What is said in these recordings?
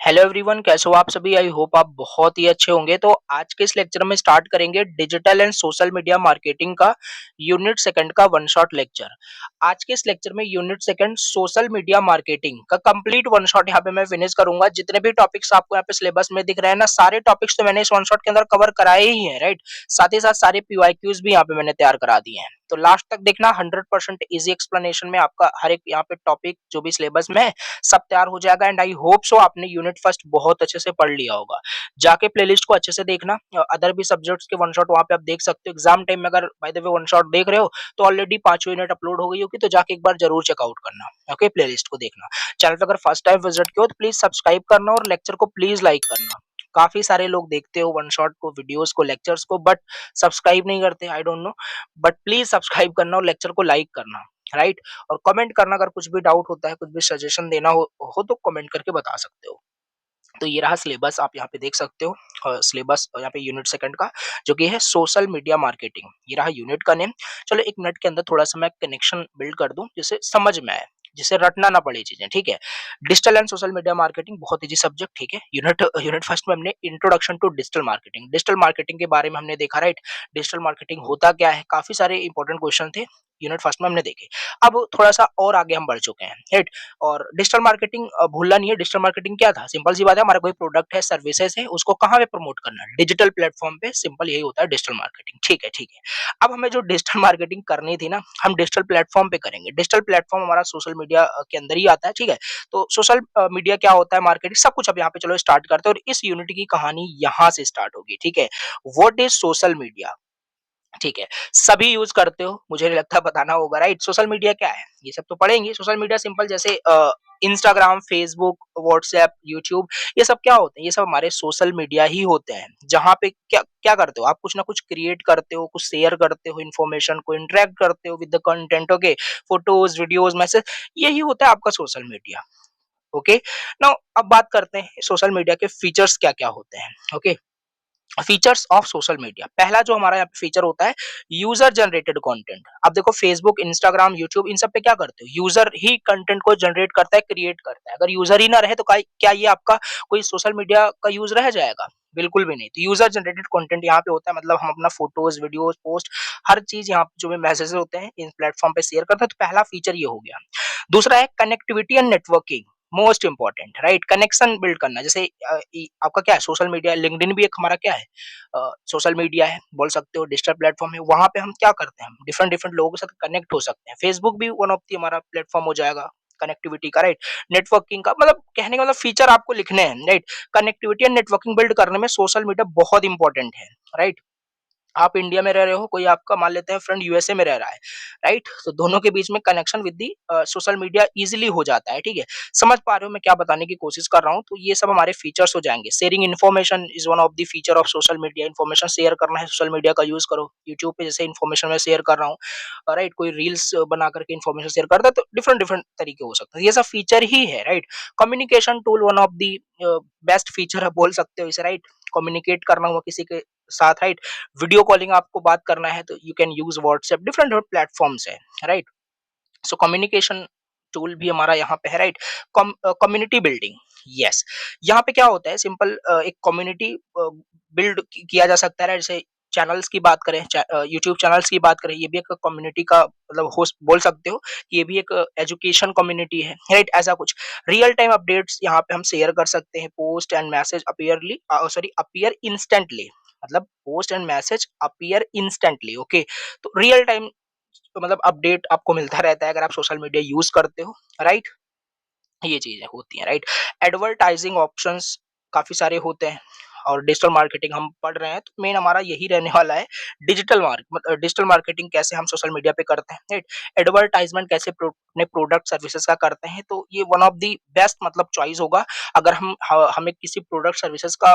Hello everyone, कैसे हो आप सभी। आई होप आप बहुत ही अच्छे होंगे। तो आज के इस लेक्चर में स्टार्ट करेंगे digital and social media marketing का यूनिट सेकंड का वन शॉट लेक्चर। आज के इस लेक्चर में unit second social media marketing का कंप्लीट वन शॉट यहाँ पे मैं फिनिश करूंगा। जितने भी टॉपिक्स आपको यहाँ पे सिलेबस में दिख रहे हैं ना, सारे टॉपिक्स तो मैंने इस वन शॉट के अंदर कवर कराए ही हैं, राइट। साथ ही साथ सारे पीवाईक्यूज भी यहाँ पे मैंने तैयार करा दिए हैं। तो लास्ट तक देखना, 100% इजी एक्सप्लेनेशन में आपका हर एक यहाँ पे टॉपिक जो भी सिलेबस में है सब तैयार हो जाएगा। एंड आई होप सो आपने यूनिट फर्स्ट बहुत अच्छे से पढ़ लिया होगा। जाके प्लेलिस्ट को अच्छे से देखना, अदर भी सब्जेक्ट्स के वन शॉट वहां पे आप देख सकते हो। एग्जाम टाइम में अगर by the way one shot देख रहे हो तो ऑलरेडी 5 यूनिट अपलोड हो गई होगी, तो जाके एक बार जरूर चेकआउट करना। ओके, प्लेलिस्ट को देखना। चैनल पे अगर फर्स्ट टाइम विजिट किया हो तो प्लीज सब्सक्राइब करना और लेक्चर को प्लीज लाइक करना। काफी सारे लोग देखते हो वन शॉट को, वीडियोस को, लेक्चर्स को, बट सब्सक्राइब नहीं करते। I don't know, but please subscribe करना और लेक्चर को लाइक करना, राइट। और कमेंट करना, अगर कुछ भी डाउट होता है, कुछ भी सजेशन देना हो तो कमेंट करके बता सकते हो। तो ये रहा सिलेबस, आप यहाँ पे देख सकते हो। सिलेबस यहाँ पे यूनिट सेकंड का जो कि है सोशल मीडिया मार्केटिंग, ये रहा यूनिट का नेम। चलो 1 मिनट के अंदर थोड़ा सा मैं कनेक्शन बिल्ड कर दूं जिससे समझ में आए, जिससे रटना ना पड़े चीजें, ठीक है। Digital and social media marketing बहुत इजी सब्जेक्ट, ठीक है। यूनिट यूनिट फर्स्ट में हमने introduction to digital marketing, digital marketing के बारे में हमने देखा, राइट। डिजिटल मार्केटिंग होता क्या है, काफी सारे इंपॉर्टेंट क्वेश्चन थे यूनिट फर्स्ट में हमने देखे। अब थोड़ा सा और आगे हम बढ़ चुके हैं, राइट। और डिजिटल मार्केटिंग भूलना नहीं है। डिजिटल मार्केटिंग क्या था, सिंपल सी बात है, हमारा कोई प्रोडक्ट है, सर्विसेज है, उसको कहाँ पे प्रमोट करना है, डिजिटल प्लेटफॉर्म पे। सिंपल यही होता है डिजिटल मार्केटिंग, ठीक है, ठीक है। अब हमें जो डिजिटल मार्केटिंग करनी थी ना, हम डिजिटल प्लेटफॉर्म पे करेंगे। डिजिटल प्लेटफॉर्म हमारा सोशल मीडिया के अंदर ही आता है, ठीक है। तो सोशल मीडिया क्या होता है, मार्केटिंग, सब कुछ अब यहाँ पे चलो स्टार्ट करते हैं। और इस यूनिट की कहानी यहाँ से स्टार्ट होगी, ठीक है। व्हाट इज सोशल मीडिया, ठीक है। सभी यूज करते हो, मुझे नहीं लगता बताना होगा, राइट। सोशल मीडिया क्या है ये सब तो पढ़ेंगे। सोशल मीडिया सिंपल जैसे इंस्टाग्राम, फेसबुक, व्हाट्सएप, यूट्यूब, ये सब क्या होते हैं, ये सब हमारे सोशल मीडिया ही होते हैं। जहाँ पे क्या क्या करते हो आप, कुछ ना कुछ क्रिएट करते हो, कुछ शेयर करते हो, इन्फॉर्मेशन को इंटरेक्ट करते हो with the content, okay. Photos, videos, message, यही होता है आपका सोशल मीडिया, ओके। नाउ अब बात करते हैं सोशल मीडिया के फीचर्स क्या क्या होते हैं, okay. Features of social media, पहला जो हमारा यहाँ पे फीचर होता है, यूजर जनरेटेड कंटेंट। अब देखो फेसबुक, इंस्टाग्राम, यूट्यूब, इन सब पे क्या करते हो, यूजर ही कंटेंट को जनरेट करता है, क्रिएट करता है। अगर यूजर ही ना रहे तो क्या ये आपका कोई सोशल मीडिया का यूज रह जाएगा, बिल्कुल भी नहीं। तो यूजर जनरेटेड कंटेंट यहाँ पे होता है, मतलब हम अपना फोटोज, वीडियोस, पोस्ट, हर चीज यहाँ पे जो भी मैसेजेस होते हैं इन प्लेटफॉर्म पे शेयर करते हैं। तो पहला फीचर ये हो गया। दूसरा है connectivity and networking, most important, right. Connection build करना, जैसे आपका क्या है, सोशल मीडिया, लिंक्डइन भी एक हमारा क्या है, सोशल मीडिया है, बोल सकते हो, डिजिटल प्लेटफॉर्म है। वहां पे हम क्या करते हैं, डिफरेंट डिफरेंट लोगों के साथ कनेक्ट हो सकते हैं। फेसबुक भी वन ऑफ दी हमारा प्लेटफॉर्म हो जाएगा कनेक्टिविटी का, राइट। नेटवर्किंग का, मतलब कहने का मतलब फीचर आपको लिखने हैं, right. Connectivity and networking build करने में सोशल मीडिया बहुत इंपॉर्टेंट है, राइट। आप इंडिया में रह रहे हो, कोई आपका मान लेते हैं फ्रेंड यूएसए में रह रहा है, राइट। तो दोनों के बीच में connection with the social media easily हो जाता है, ठीक है। समझ पा रहे हो मैं क्या बताने की कोशिश कर रहा हूँ। तो ये सब हमारे फीचर्स हो जाएंगे। Sharing information is one of the feature of social media. Information share करना है, सोशल मीडिया का यूज करो। यूट्यूब पे जैसे इन्फॉर्मेशन मैं शेयर कर रहा हूँ, राइट। कोई रील्स बना करके इन्फॉर्मेशन शेयर करता है, तो डिफरेंट डिफरेंट तरीके हो सकते हैं। ये सब फीचर ही है, right. Communication tool, one of the best feature है, बोल सकते हो इसे, राइट। कम्युनिकेट करना हुआ किसी के साथ, राइट। वीडियो कॉलिंग आपको बात करना है तो you can use WhatsApp, different platforms है, राइट। सो कम्युनिकेशन टूल भी हमारा यहाँ पे है, राइट। Community building, yes. यहाँ पे क्या होता है, सिंपल एक कम्युनिटी बिल्ड किया जा सकता है, right? जैसे चैनल्स की बात करें, यूट्यूब चैनल्स की बात करें, ये भी एक कम्युनिटी का मतलब होस्ट बोल सकते हो। ये भी एक एजुकेशन कम्युनिटी है, राइट। ऐसा कुछ रियल टाइम अपडेट्स यहाँ पे हम शेयर कर सकते हैं। Post and message appearly, sorry, appear instantly, मतलब post and message appear instantly, okay. तो रियल टाइम मतलब अपडेट आपको मिलता रहता है अगर आप सोशल मीडिया यूज करते हो, राइट। ये चीजें होती हैं, राइट। एडवर्टाइजिंग ऑप्शंस काफी सारे होते हैं। और डिजिटल मार्केटिंग हम पढ़ रहे हैं तो मेन हमारा यही रहने वाला है। डिजिटल मार्केटिंग कैसे हम सोशल मीडिया पे करते हैं, राइट। एडवर्टाइजमेंट कैसे अपने प्रोडक्ट सर्विसेज का करते हैं, तो ये वन ऑफ दी बेस्ट मतलब चॉइस होगा। अगर हमें किसी प्रोडक्ट सर्विसेज का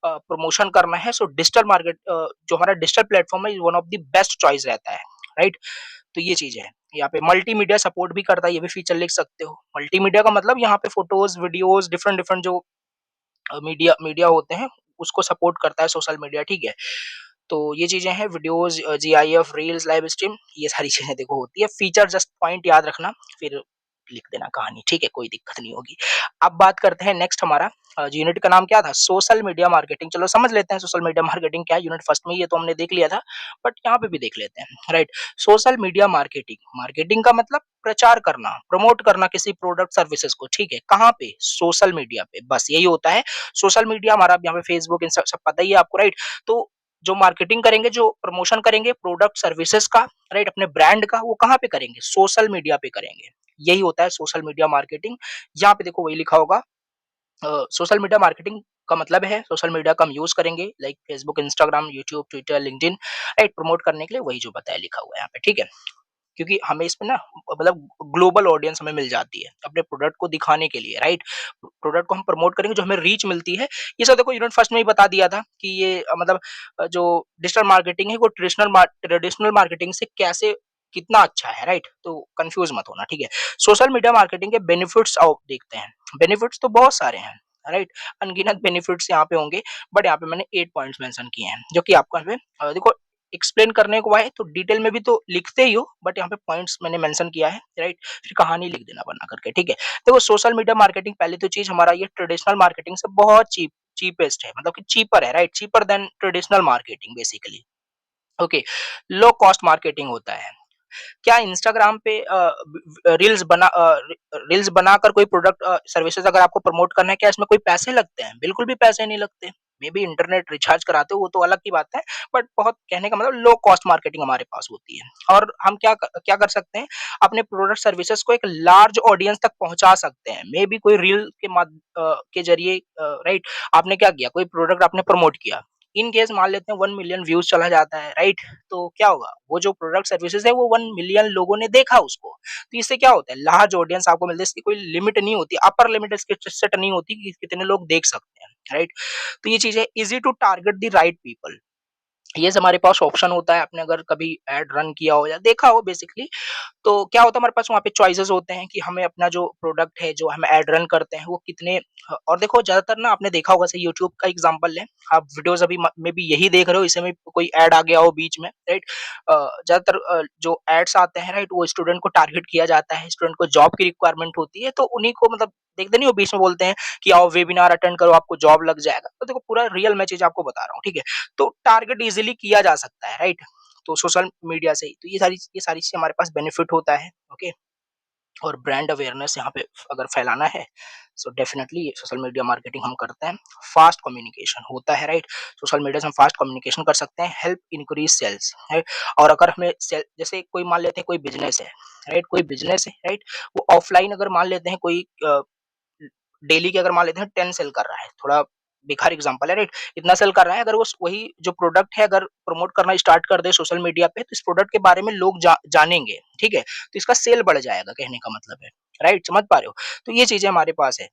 प्रमोशन करना है, सो डिजिटल मार्केट जो हमारा डिजिटल प्लेटफॉर्म है, one of the best choice रहता है, राइट। तो ये चीज है। यहाँ पे मल्टीमीडिया सपोर्ट भी करता है, ये भी फीचर लिख सकते हो। मल्टीमीडिया का मतलब यहाँ पे फोटोज, वीडियोस, डिफरेंट डिफरेंट जो मीडिया मीडिया होते हैं उसको सपोर्ट करता है सोशल मीडिया, ठीक है। तो ये चीजें हैं, videos, GIF, reels, live stream, ये सारी चीजें देखो होती है। फीचर जस्ट पॉइंट याद रखना, फिर लिख देना कहानी, ठीक है, कोई दिक्कत नहीं होगी। अब बात करते हैं नेक्स्ट हमारा यूनिट का नाम क्या था? Social media marketing. चलो समझ लेते हैं सोशल मीडिया मार्केटिंग क्या है, यूनिट फर्स्ट में ये तो हमने देख लिया था, बट यहाँ पे भी देख लेते हैं, right. Social media marketing, marketing का मतलब प्रचार करना, प्रमोट करना किसी प्रोडक्ट सर्विसेज को, ठीक है, कहाँ पे? सोशल मीडिया पे, बस यही होता है। सोशल मीडिया हमारा यहाँ पे फेसबुक, इंस्टा सब पता ही है आपको, राइट। तो जो मार्केटिंग करेंगे, जो प्रमोशन करेंगे प्रोडक्ट सर्विसेज का, राइट, अपने ब्रांड का, वो कहाँ पे करेंगे? सोशल मीडिया पे करेंगे। यही होता है सोशल मीडिया मार्केटिंग। यहाँ पे देखो वही लिखा होगा, सोशल मीडिया मार्केटिंग का मतलब है सोशल मीडिया का हम यूज करेंगे, like Facebook, Instagram, YouTube, Twitter, LinkedIn, right, promote करने के लिए, वही जो बताया लिखा हुआ है यहाँ पे, ठीक है। क्योंकि हमें इसमें ना मतलब ग्लोबल ऑडियंस हमें मिल जाती है अपने प्रोडक्ट को दिखाने के लिए, राइट। प्रोडक्ट को हम प्रमोट करेंगे, जो हमें रीच मिलती है। ये सब देखो यूनिट फर्स्ट में ही बता दिया था कि ये मतलब जो डिजिटल मार्केटिंग है वो ट्रेडिशनल मार्केटिंग से कैसे कितना अच्छा है, राइट। तो कंफ्यूज मत होना, ठीक है। सोशल मीडिया मार्केटिंग के बेनिफिट्स आओ देखते हैं। बेनिफिट्स तो बहुत सारे हैं, राइट, अनगिनत बेनिफिट्स यहाँ पे होंगे, बट यहाँ पे मैंने 8 पॉइंट्स मेंशन किए हैं, जो कि आपको यहाँ पे देखो एक्सप्लेन करने को है तो डिटेल में भी तो लिखते ही हो, बट यहाँ पे पॉइंट्स मैंने मेंशन किया है, राइट। फिर कहानी लिख देना बना करके, ठीक है। देखो सोशल मीडिया मार्केटिंग, पहली तो चीज हमारा ये ट्रेडिशनल मार्केटिंग से बहुत चीपेस्ट है, मतलब कि चीपर है, right, cheaper than traditional marketing basically. Okay, low cost marketing होता है। क्या इंस्टाग्राम पे रील्स बनाकर कोई प्रोडक्ट सर्विसेज अगर आपको प्रमोट करना है, क्या इसमें कोई पैसे लगते हैं? बिल्कुल भी पैसे नहीं लगते। मे बी इंटरनेट रिचार्ज कराते हो वो तो अलग की बात है, बट बहुत कहने का मतलब लो कॉस्ट मार्केटिंग हमारे पास होती है। और हम क्या कर सकते हैं, अपने प्रोडक्ट सर्विसेज को एक लार्ज ऑडियंस तक पहुंचा सकते हैं। मे बी कोई रील के जरिए, राइट, आपने क्या किया, कोई प्रोडक्ट आपने प्रमोट किया, इन केस मान लेते हैं 1 मिलियन व्यूज चला जाता है, राइट। तो क्या होगा, वो जो प्रोडक्ट सर्विसेज है वो 1 मिलियन लोगों ने देखा उसको, तो इससे क्या होता है, लार्ज ऑडियंस आपको मिलती है। इसकी कोई लिमिट नहीं होती, अपर लिमिट इसकी सेट नहीं होती कि कितने लोग देख सकते हैं, राइट। तो ये चीज है, easy to target the right people. ये हमारे पास ऑप्शन होता है, आपने अगर कभी एड रन किया हो या देखा हो बेसिकली, तो क्या होता है हमारे पास वहाँ पे चॉइसेस होते हैं कि हमें अपना जो प्रोडक्ट है, जो हम एड रन करते हैं, वो कितने और देखो ज्यादातर ना आपने देखा होगा, जैसे यूट्यूब का एग्जांपल लें, आप वीडियोस अभी में भी यही देख रहे हो, इसमें कोई ऐड आ गया हो बीच में, राइट। ज्यादातर जो एड्स आते हैं, राइट, वो स्टूडेंट को टारगेट किया जाता है, स्टूडेंट को जॉब की रिक्वायरमेंट होती है, तो उन्हीं को मतलब देखते नहीं हो बीच में बोलते हैं कि आओ वेबिनार अटेंड करो आपको जॉब लग जाएगा। तो देखो पूरा रियल मैं चीज आपको बता रहा हूँ, ठीक है। तो टारगेट इजीली किया जा सकता है, राइट, तो सोशल मीडिया से ही। तो ये सारी चीजें हमारे पास बेनिफिट होता है, ओके। और ब्रांड अवेयरनेस यहाँ पे अगर फैलाना है, so definitely social media marketing हम करते हैं। फास्ट कम्युनिकेशन होता है, राइट, सोशल मीडिया से हम फास्ट कम्युनिकेशन कर सकते हैं, हेल्प इंक्रीज सेल्स, राइट। और अगर हमें सेल, जैसे कोई मान लेते हैं कोई बिजनेस है, राइट, कोई बिजनेस है, राइट, वो ऑफलाइन अगर मान लेते हैं कोई डेली के अगर मान लेते हैं 10 सेल कर रहा है, थोड़ा बेकार एग्जांपल है, राइट, इतना सेल कर रहा है, अगर वो वही जो प्रोडक्ट है अगर प्रमोट करना स्टार्ट कर दे सोशल मीडिया पे, तो इस प्रोडक्ट के बारे में लोग जानेंगे, ठीक है, तो इसका सेल बढ़ जाएगा, कहने का मतलब है, राइट, समझ पा रहे हो। तो ये चीजें हमारे पास है।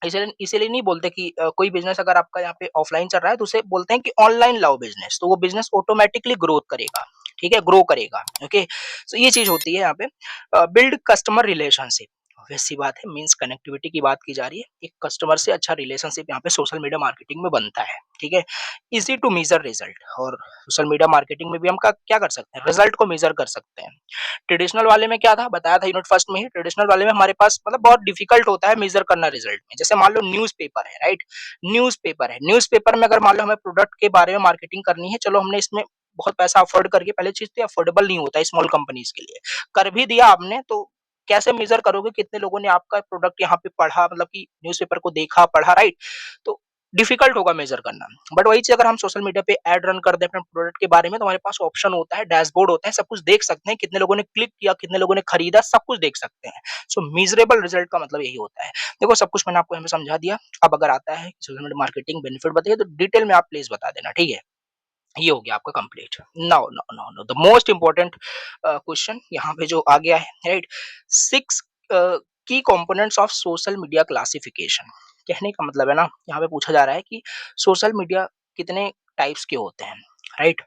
इसीलिए इसीलिए नहीं बोलते कि कोई बिजनेस अगर आपका यहाँ पे ऑफलाइन चल रहा है तो उसे बोलते हैं कि ऑनलाइन लाओ बिजनेस, तो वो बिजनेस ऑटोमेटिकली ग्रोथ करेगा, ठीक है, ग्रो करेगा, ओके। तो ये चीज होती है यहाँ पे। बिल्ड कस्टमर रिलेशनशिप, वैसी बात है, मींस कनेक्टिविटी की बात की जा रही है, एक कस्टमर से अच्छा रिलेशनशिप यहाँ पे सोशल मीडिया मार्केटिंग में बनता है, ठीक है। इजी टू मेजर रिजल्ट, और सोशल मीडिया मार्केटिंग में भी हम क्या कर सकते हैं, रिजल्ट को मेजर कर सकते हैं। ट्रेडिशनल वाले में क्या था, बताया था यूनिट फर्स्ट में ही, ट्रेडिशनल वाले में हमारे पास मतलब बहुत डिफिकल्ट होता है मेजर करना रिजल्ट में। जैसे मान लो न्यूज़पेपर है, राइट, न्यूज़पेपर है, न्यूज़पेपर में अगर मान लो हमें प्रोडक्ट के बारे में मार्केटिंग करनी है, चलो हमने इसमें बहुत पैसा अफोर्ड करके, पहले चीज तो अफोर्डेबल नहीं होता स्मॉल कंपनीज के लिए, कर भी दिया आपने तो कैसे मेजर करोगे कितने लोगों ने आपका प्रोडक्ट यहाँ पे पढ़ा, मतलब कि न्यूज़पेपर को देखा पढ़ा, राइट। तो डिफिकल्ट होगा मेजर करना। बट वही चीज अगर हम सोशल मीडिया पे ऐड रन कर दे अपने प्रोडक्ट के बारे में, तो हमारे पास ऑप्शन होता है, डैशबोर्ड होता है, सब कुछ देख सकते हैं, कितने लोगों ने क्लिक किया, कितने लोगों ने खरीदा, सब कुछ देख सकते हैं। सो मीजरेबल रिजल्ट का मतलब यही होता है। देखो सब कुछ मैंने आपको यहाँ पे समझा दिया। अब अगर आता है सोशल मीडिया मार्केटिंग बेनिफिट बताइए, तो डिटेल में आप प्लीज बता देना, ठीक है। ये हो गया आपका complete. Now no no no the most important question यहाँ पे जो आ गया है, राइट, 6 की components of social media classification. कहने का मतलब है ना, यहाँ पे पूछा जा रहा है कि सोशल मीडिया कितने टाइप्स के होते हैं, राइट।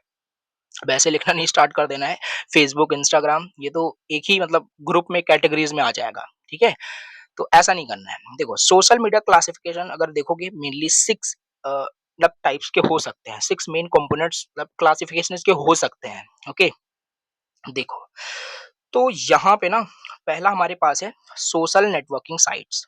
वैसे लिखना नहीं स्टार्ट कर देना है, फेसबुक, इंस्टाग्राम, ये तो एक ही मतलब ग्रुप में कैटेगरीज में आ जाएगा, ठीक है। तो ऐसा नहीं करना है। देखो सोशल मीडिया क्लासिफिकेशन अगर देखोगे मेनली 6 मतलब टाइप्स के हो सकते हैं, 6 मेन कंपोनेंट्स मतलब क्लासिफिकेशन के हो सकते हैं, ओके। देखो तो यहाँ पे ना पहला हमारे पास है social networking sites.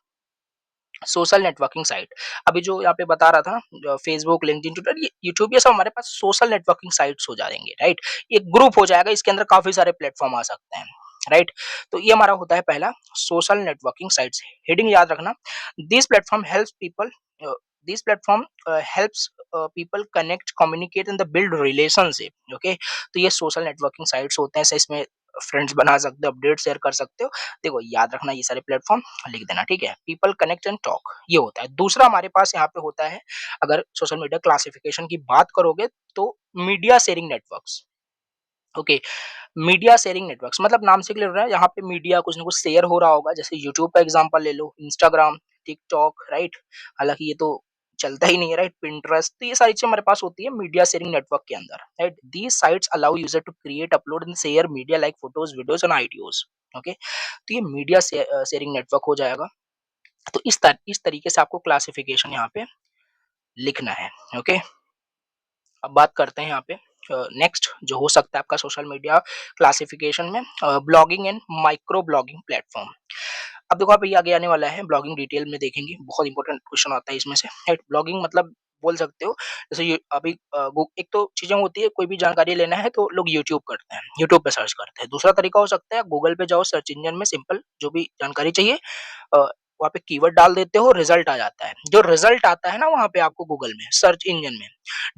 Social networking site, अभी जो यहाँ पे बता रहा था ना, फेसबुक, लिंक्डइन, ट्विटर, ये यूट्यूब, ये सब हमारे पास सोशल नेटवर्किंग साइट्स हो जाएंगे, राइट। एक ग्रुप हो जाएगा, इसके अंदर काफी सारे प्लेटफॉर्म आ सकते हैं, राइट। तो ये हमारा होता है पहला सोशल नेटवर्किंग साइट्स। हेडिंग याद रखना, this platform helps people, this platform helps people connect, communicate and the build relationship, okay. तो ये सोशल नेटवर्किंग साइट्स होते हैं, ऐसे इसमें फ्रेंड्स बना सकते हो, अपडेट शेयर कर सकते हो। देखो याद रखना ये सारे प्लेटफॉर्म लिख देना, ठीक है। पीपल कनेक्ट एंड टॉक, ये होता है। दूसरा हमारे पास यहाँ पे होता है, अगर सोशल मीडिया क्लासिफिकेशन की बात करोगे तो media sharing networks, okay. Media sharing networks मतलब नाम से क्लियर हो रहा है, यहाँ पे मीडिया कुछ ना कुछ शेयर हो रहा होगा, जैसे यूट्यूब का एग्जांपल ले लो, इंस्टाग्राम, टिकटॉक, राइट। हालांकि ये तो चलता ही नहीं है, राइट। पिंटरेस्ट, तो ये सारी चीजें हमारे पास होती है मीडिया शेयरिंग नेटवर्क के अंदर, right. These sites allow user to create, upload and share media like photos, videos and ideas, okay. तो ये मीडिया शेयरिंग नेटवर्क हो जाएगा। तो इस तरीके से आपको क्लासिफिकेशन यहाँ पे लिखना है, ओके। अब बात करते हैं यहाँ पे नेक्स्ट जो हो सकता है आपका सोशल मीडिया क्लासिफिकेशन में, blogging and micro blogging platform. अब देखो आप ये आगे आने वाला है, ब्लॉगिंग डिटेल में देखेंगे, बहुत इंपॉर्टेंट क्वेश्चन आता है इसमें से, राइट। ब्लॉगिंग मतलब बोल सकते हो, जैसे ये अभी एक तो चीजें होती है, कोई भी जानकारी लेना है तो लोग यूट्यूब करते हैं, यूट्यूब पे सर्च करते हैं। दूसरा तरीका हो सकता है गूगल पे जाओ, सर्च इंजन में सिंपल जो भी जानकारी चाहिए वहाँ पे कीवर्ड डाल देते हो, रिजल्ट आ जाता है। जो रिजल्ट आता है ना वहाँ पे आपको गूगल में, सर्च इंजन में,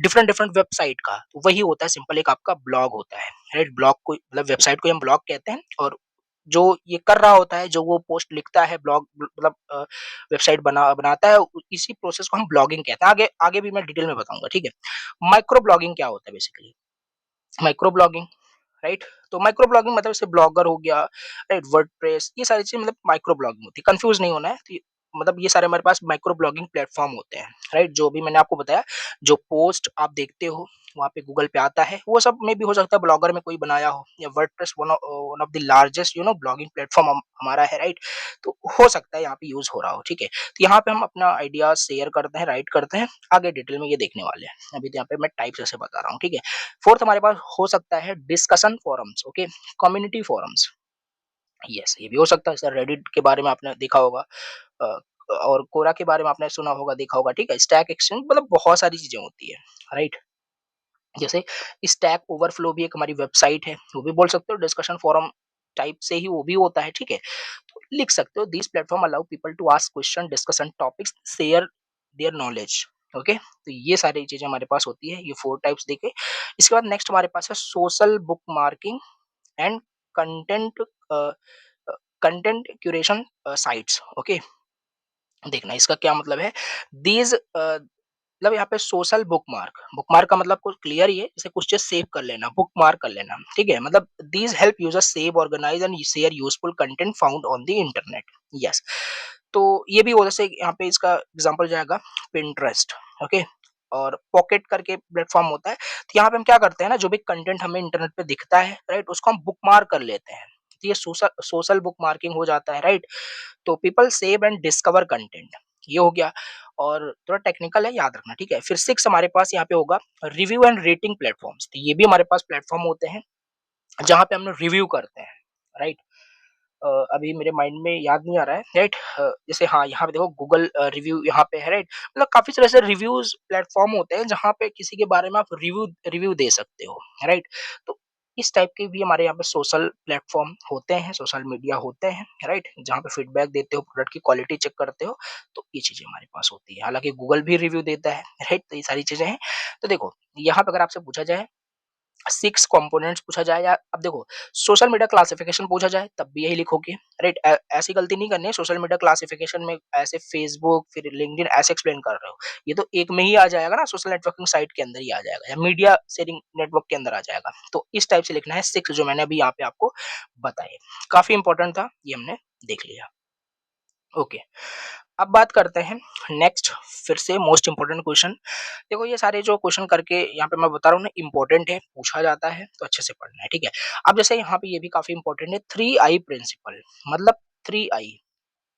डिफरेंट डिफरेंट वेबसाइट का, तो वही होता है सिंपल एक आपका ब्लॉग होता है, राइट। ब्लॉग को मतलब वेबसाइट को हम ब्लॉग कहते हैं, और जो ये कर रहा होता है, जो वो पोस्ट लिखता है, ब्लॉग मतलब वेबसाइट बनाता है, इसी प्रोसेस को हम ब्लॉगिंग कहते हैं। आगे आगे भी मैं डिटेल में बताऊंगा, ठीक है। माइक्रो ब्लॉगिंग क्या होता है बेसिकली, माइक्रो ब्लॉगिंग, राइट। तो माइक्रो ब्लॉगिंग मतलब जैसे ब्लॉगर हो गया, राइट, वर्डप्रेस, ये सारी चीजें मतलब माइक्रो ब्लॉगिंग होती है, कंफ्यूज नहीं होना है। तो मतलब ये सारे हमारे पास माइक्रो ब्लॉगिंग प्लेटफॉर्म होते हैं, राइट। जो भी मैंने आपको बताया, जो पोस्ट आप देखते हो वहाँ पे गूगल पे आता है, वो सब में भी हो सकता है ब्लॉगर में कोई बनाया हो, या WordPress one of the largest blogging platform हमारा है, राइट। तो हो सकता है यहाँ पे यूज हो रहा हो, ठीक है। तो यहाँ पे हम अपना आइडिया शेयर करते हैं, राइट करते हैं, आगे डिटेल में ये देखने वाले हैं। अभी तो यहाँ पे मैं टाइप ऐसे बता रहा हूँ, ठीक है। फोर्थ हमारे पास हो सकता है discussion forums, okay, community forums. Yes, ये भी हो सकता है, सर रेडिट के बारे में आपने देखा होगा, अ, और कोरा के बारे में आपने सुना होगा, देखा होगा, ठीक है। स्टैक एक्सचेंज, मतलब बहुत सारी चीजें होती है, राइट। जैसे स्टैक ओवरफ्लो भी एक हमारी वेबसाइट है, वो भी बोल सकते हो डिस्कशन फोरम टाइप से ही वो भी होता है, ठीक है। तो लिख सकते हो, this platform allow people to ask question, discussion topics, share their knowledge, okay. तो ये सारी चीजें हमारे पास होती है, ये 4 टाइप्स देखे। इसके बाद नेक्स्ट हमारे पास है social book marking and content, content curation sites, okay. देखना इसका क्या मतलब है, दीज मतलब यहाँ पे सोशल बुकमार्क, बुकमार्क का मतलब कुछ क्लियर ही है, जैसे कुछ चीज सेव कर लेना, बुकमार्क कर लेना, ठीक है। मतलब these help users save, organise and share useful content found on the internet, yes. तो ये भी हो, जैसे यहाँ पे इसका एग्जांपल जाएगा पिंटरेस्ट, ओके, और पॉकेट करके प्लेटफॉर्म होता है। तो यहाँ पे हम क्या करते हैं ना, जो भी कंटेंट हमें इंटरनेट पे दिखता है, राइट, उसको हम बुकमार्क कर लेते हैं। तो ये सोशल सोशल बुक मार्किंग हो जाता है, राइट। तो people save and discover content, ये हो गया। और थोड़ा टेक्निकल है, याद रखना, ठीक है। फिर 6 हमारे पास यहाँ पे होगा रिव्यू एंड रेटिंग प्लेटफॉर्म्स। तो ये भी हमारे पास प्लेटफॉर्म होते हैं जहाँ पे हम लोग रिव्यू करते हैं, राइट। अभी मेरे माइंड में याद नहीं आ रहा है, राइट। जैसे हाँ, यहाँ पे देखो गूगल रिव्यू यहाँ पे है, राइट। मतलब काफी तरह से रिव्यूज प्लेटफॉर्म होते हैं जहाँ पे किसी के बारे में आप रिव्यू रिव्यू दे सकते हो, राइट। तो इस टाइप के भी हमारे यहाँ पे सोशल प्लेटफॉर्म होते हैं, सोशल मीडिया होते हैं, राइट, जहाँ पे फीडबैक देते हो, प्रोडक्ट की क्वालिटी चेक करते हो। तो ये चीजें हमारे पास होती है, हालांकि गूगल भी रिव्यू देता है, राइट। तो ये सारी चीजें हैं। तो देखो यहाँ पे अगर आपसे पूछा जाए 6 कंपोनेंट्स पूछा जाए, या अब देखो सोशल मीडिया क्लासिफिकेशन पूछा जाए तब भी यही लिखोगे, राइट। ऐसी गलती नहीं करनी है, सोशल मीडिया क्लासिफिकेशन में ऐसे फेसबुक फिर लिंक्डइन ऐसे एक्सप्लेन कर रहे हो, ये तो एक में ही आ जाएगा ना, सोशल नेटवर्किंग साइट के अंदर ही आ जाएगा, या मीडिया शेयरिंग नेटवर्क के अंदर आ जाएगा। तो इस टाइप से लिखना है 6 जो मैंने अभी यहाँ पे आपको बताए, काफी इंपॉर्टेंट था, ये हमने देख लिया, ओके। अब बात करते हैं नेक्स्ट, फिर से मोस्ट इंपोर्टेंट क्वेश्चन। देखो ये सारे जो क्वेश्चन करके यहाँ पे मैं बता रहा हूँ ना, इंपॉर्टेंट है, पूछा जाता है, तो अच्छे से पढ़ना है, ठीक है। अब जैसे यहाँ पे ये भी काफी इंपॉर्टेंट है, 3 आई प्रिंसिपल, मतलब 3 आई,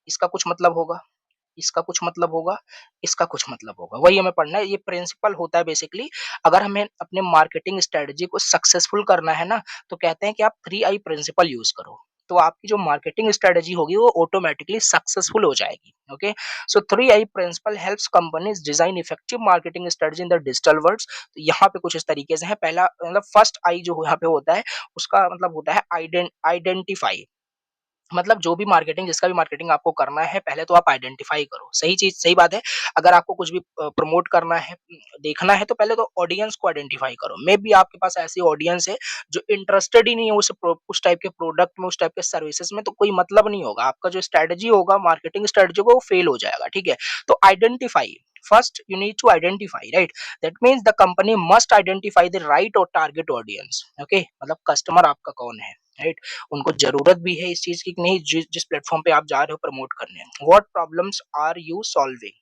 इसका कुछ मतलब होगा, इसका कुछ मतलब होगा, इसका कुछ मतलब होगा, वही हमें पढ़ना है। ये प्रिंसिपल होता है बेसिकली। अगर हमें अपने मार्केटिंग स्ट्रेटजी को सक्सेसफुल करना है ना, तो कहते हैं कि आप 3 आई प्रिंसिपल यूज़ करो। तो आपकी जो मार्केटिंग स्ट्रेटजी होगी वो ऑटोमैटिकली सक्सेसफुल हो जाएगी। Okay? So 3 I principle helps companies design effective marketing strategy in the digital world. तो यहाँ पे कुछ इस तरीके से है। पहला मतलब फर्स्ट आई जो यहाँ पे होता है, उसका मतलब होता है आइडेंटिफाई। मतलब जो भी मार्केटिंग जिसका भी मार्केटिंग आपको करना है, पहले तो आप आइडेंटिफाई करो। सही चीज़, सही बात है। अगर आपको कुछ भी प्रमोट करना है, देखना है, तो पहले तो ऑडियंस को आइडेंटिफाई करो। मेबी आपके पास ऐसी ऑडियंस है जो इंटरेस्टेड ही नहीं है उस टाइप के प्रोडक्ट में, उस टाइप के सर्विसेज में, तो कोई मतलब नहीं होगा। आपका जो स्ट्रेटजी होगा, मार्केटिंग स्ट्रेटजी होगा, वो फेल हो जाएगा, ठीक है? तो identify, first you need to identify, right? That means the company must identify the right और टारगेट ऑडियंस। ओके? मतलब कस्टमर आपका कौन है, राइट? उनको ज़रूरत भी है इस चीज़ की कि नहीं, जिस प्लेटफ़ॉर्म पे आप जा रहे हो प्रमोट करने। What problems are you solving?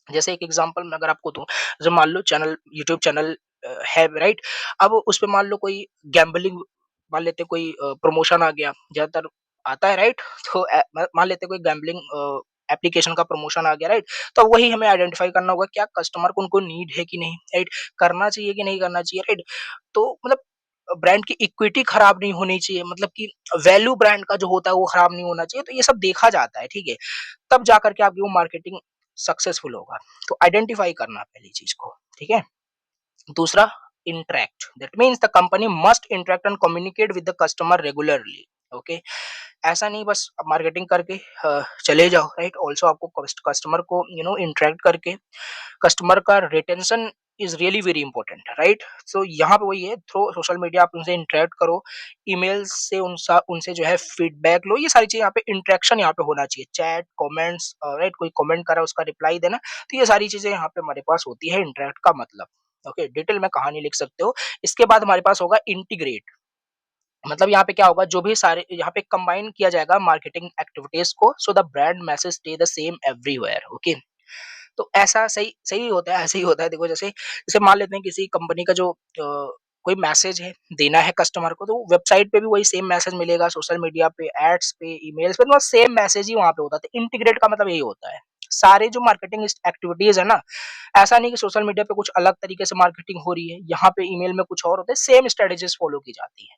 जैसे एक एग्ज़ाम्पल मैं अगर आपको दूँ, जैसे मान लो यूट्यूब चैनल है, राइट? अब उसपे मान लो कोई गैम्बलिंग, मान लेते हैं कोई प्रमोशन आ गया, ज़्यादातर आता है, राइट? तो मान लेते हैं कोई गैम्बलिंग एप्लीकेशन का प्रमोशन आ गया, राइट? तो वही हमें आइडेंटिफ़ाई करना होगा, क्या कस्टमर को उनको नीड है कि नहीं, राइट? करना चाहिए कि नहीं करना चाहिए, राइट? तो मतलब ब्रांड की इक्विटी खराब नहीं होनी चाहिए, मतलब कि वैल्यू ब्रांड का जो होता है वो खराब नहीं होना चाहिए। तो ये सब देखा जाता है, ठीक है? तब जाकर के आपकी वो मार्केटिंग सक्सेसफुल होगा। तो आइडेंटिफाई करना पहली चीज़ को, ठीक है? दूसरा, interact, that means the company must interact and communicate with the customer regularly. Okay? ऐसा नहीं बस मार्केटिंग करके चले जाओ, राइट? ऑल्सो आपको कस्टमर को इंटरैक्ट करके कस्टमर का retention is really very important, right? So यहाँ पे वही है, थ्रू सोशल मीडिया आप उनसे इंटरेक्ट करो, ईमेल से उनसे जो है फीडबैक लो। ये सारी चीजें यहाँ पे इंटरेक्शन यहाँ पे होना चाहिए, चैट, कमेंट्स, राइट? कोई कमेंट करा उसका रिप्लाई देना। तो ये सारी चीजें यहाँ पे हमारे पास होती है इंटरेक्ट का मतलब। ओके? डिटेल में कहानी लिख सकते हो। इसके बाद हमारे पास होगा इंटीग्रेट। मतलब यहाँ पे क्या होगा, जो भी सारे यहाँ पे कंबाइन किया जाएगा मार्केटिंग एक्टिविटीज को, so the brand message stay the same everywhere. Okay? तो ऐसा सही सही होता है, ऐसे ही होता है। देखो, जैसे जैसे मान लेते हैं किसी कंपनी का जो कोई मैसेज है, देना है कस्टमर को, तो वेबसाइट पे भी वही सेम मैसेज मिलेगा, सोशल मीडिया पे, एड्स पे, ईमेल्स पे, मतलब सेम मैसेज ही वहाँ पे होता है। तो इंटीग्रेट का मतलब यही होता है। सारे जो मार्केटिंग एक्टिविटीज है ना, ऐसा नहीं कि सोशल मीडिया पे कुछ अलग तरीके से मार्केटिंग हो रही है, यहाँ पे ईमेल में कुछ और होता है, सेम स्ट्रेटेजीज फॉलो की जाती है,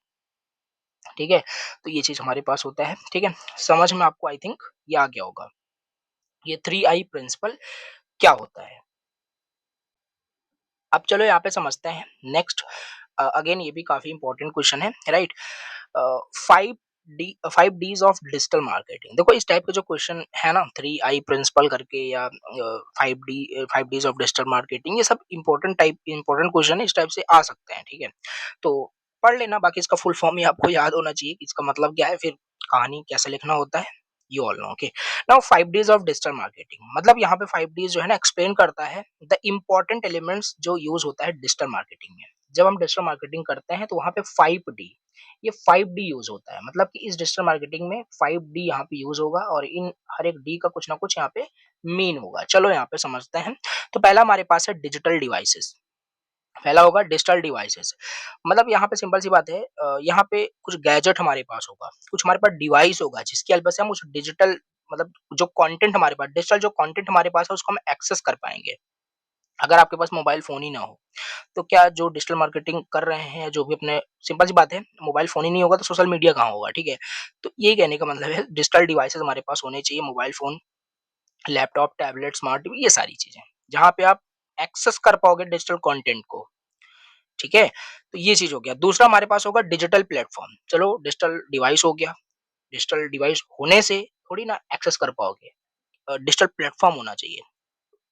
ठीक है? तो ये चीज हमारे पास होता है, ठीक है? समझ में आपको आई थिंक ये आ गया होगा। ये 3 आई प्रिंसिपल क्या होता है? अब चलो यहाँ पे समझते हैं नेक्स्ट। अगेन ये भी काफी इंपॉर्टेंट क्वेश्चन है, right? 5 Ds of digital marketing. देखो, इस टाइप के जो क्वेश्चन है ना, 3 आई प्रिंसिपल करके, या 5 डीज ऑफ डिजिटल मार्केटिंग, ये सब इंपॉर्टेंट क्वेश्चन है, इस टाइप से आ सकते हैं, ठीक है? तो पढ़ लेना, बाकी इसका फुल फॉर्म ही आपको याद होना चाहिए कि इसका मतलब क्या है, फिर कहानी कैसे लिखना होता है, you all know. Okay? Now 5 Ds of digital marketing, मतलब यहाँ पे 5 डीज जो है ना, एक्सप्लेन करता है द इम्पोर्टेंट एलिमेंट्स जो यूज होता है डिजिटल मार्केटिंग में। जब हम डिजिटल मार्केटिंग करते हैं तो वहाँ पे 5 डी, ये 5 डी यूज होता है। मतलब कि इस डिजिटल मार्केटिंग में 5 डी यहाँ पे यूज होगा, और इन हर एक डी का कुछ ना कुछ यहाँ पे मीन होगा। चलो यहाँ पे समझते हैं। तो पहला हमारे पास है डिजिटल डिवाइसेस। पहला होगा डिजिटल डिवाइसेस। मतलब यहाँ पे सिंपल सी बात है, यहाँ पे कुछ गैजेट हमारे पास होगा, कुछ हमारे पास डिवाइस होगा, जिसकी हेल्प से हम उस डिजिटल, मतलब जो कंटेंट हमारे पास, डिजिटल जो कंटेंट हमारे पास है, उसको हम एक्सेस कर पाएंगे। अगर आपके पास मोबाइल फ़ोन ही ना हो, तो क्या जो डिजिटल मार्केटिंग कर रहे हैं, जो भी अपने, सिंपल सी बात है, मोबाइल फ़ोन ही नहीं होगा तो सोशल मीडिया कहाँ होगा, ठीक है? तो यही कहने का मतलब है, डिजिटल डिवाइसेज़ हमारे पास होने चाहिए, mobile phone, laptop, tablet, smart TV, ये सारी चीज़ें, जहाँ पे आप एक्सेस कर पाओगे डिजिटल कंटेंट को, ठीक है? तो ये चीज़ हो गया। दूसरा हमारे पास होगा डिजिटल प्लेटफ़ॉर्म। चलो, डिजिटल डिवाइस हो गया, डिजिटल डिवाइस होने से थोड़ी ना एक्सेस कर पाओगे, डिजिटल प्लेटफ़ॉर्म होना चाहिए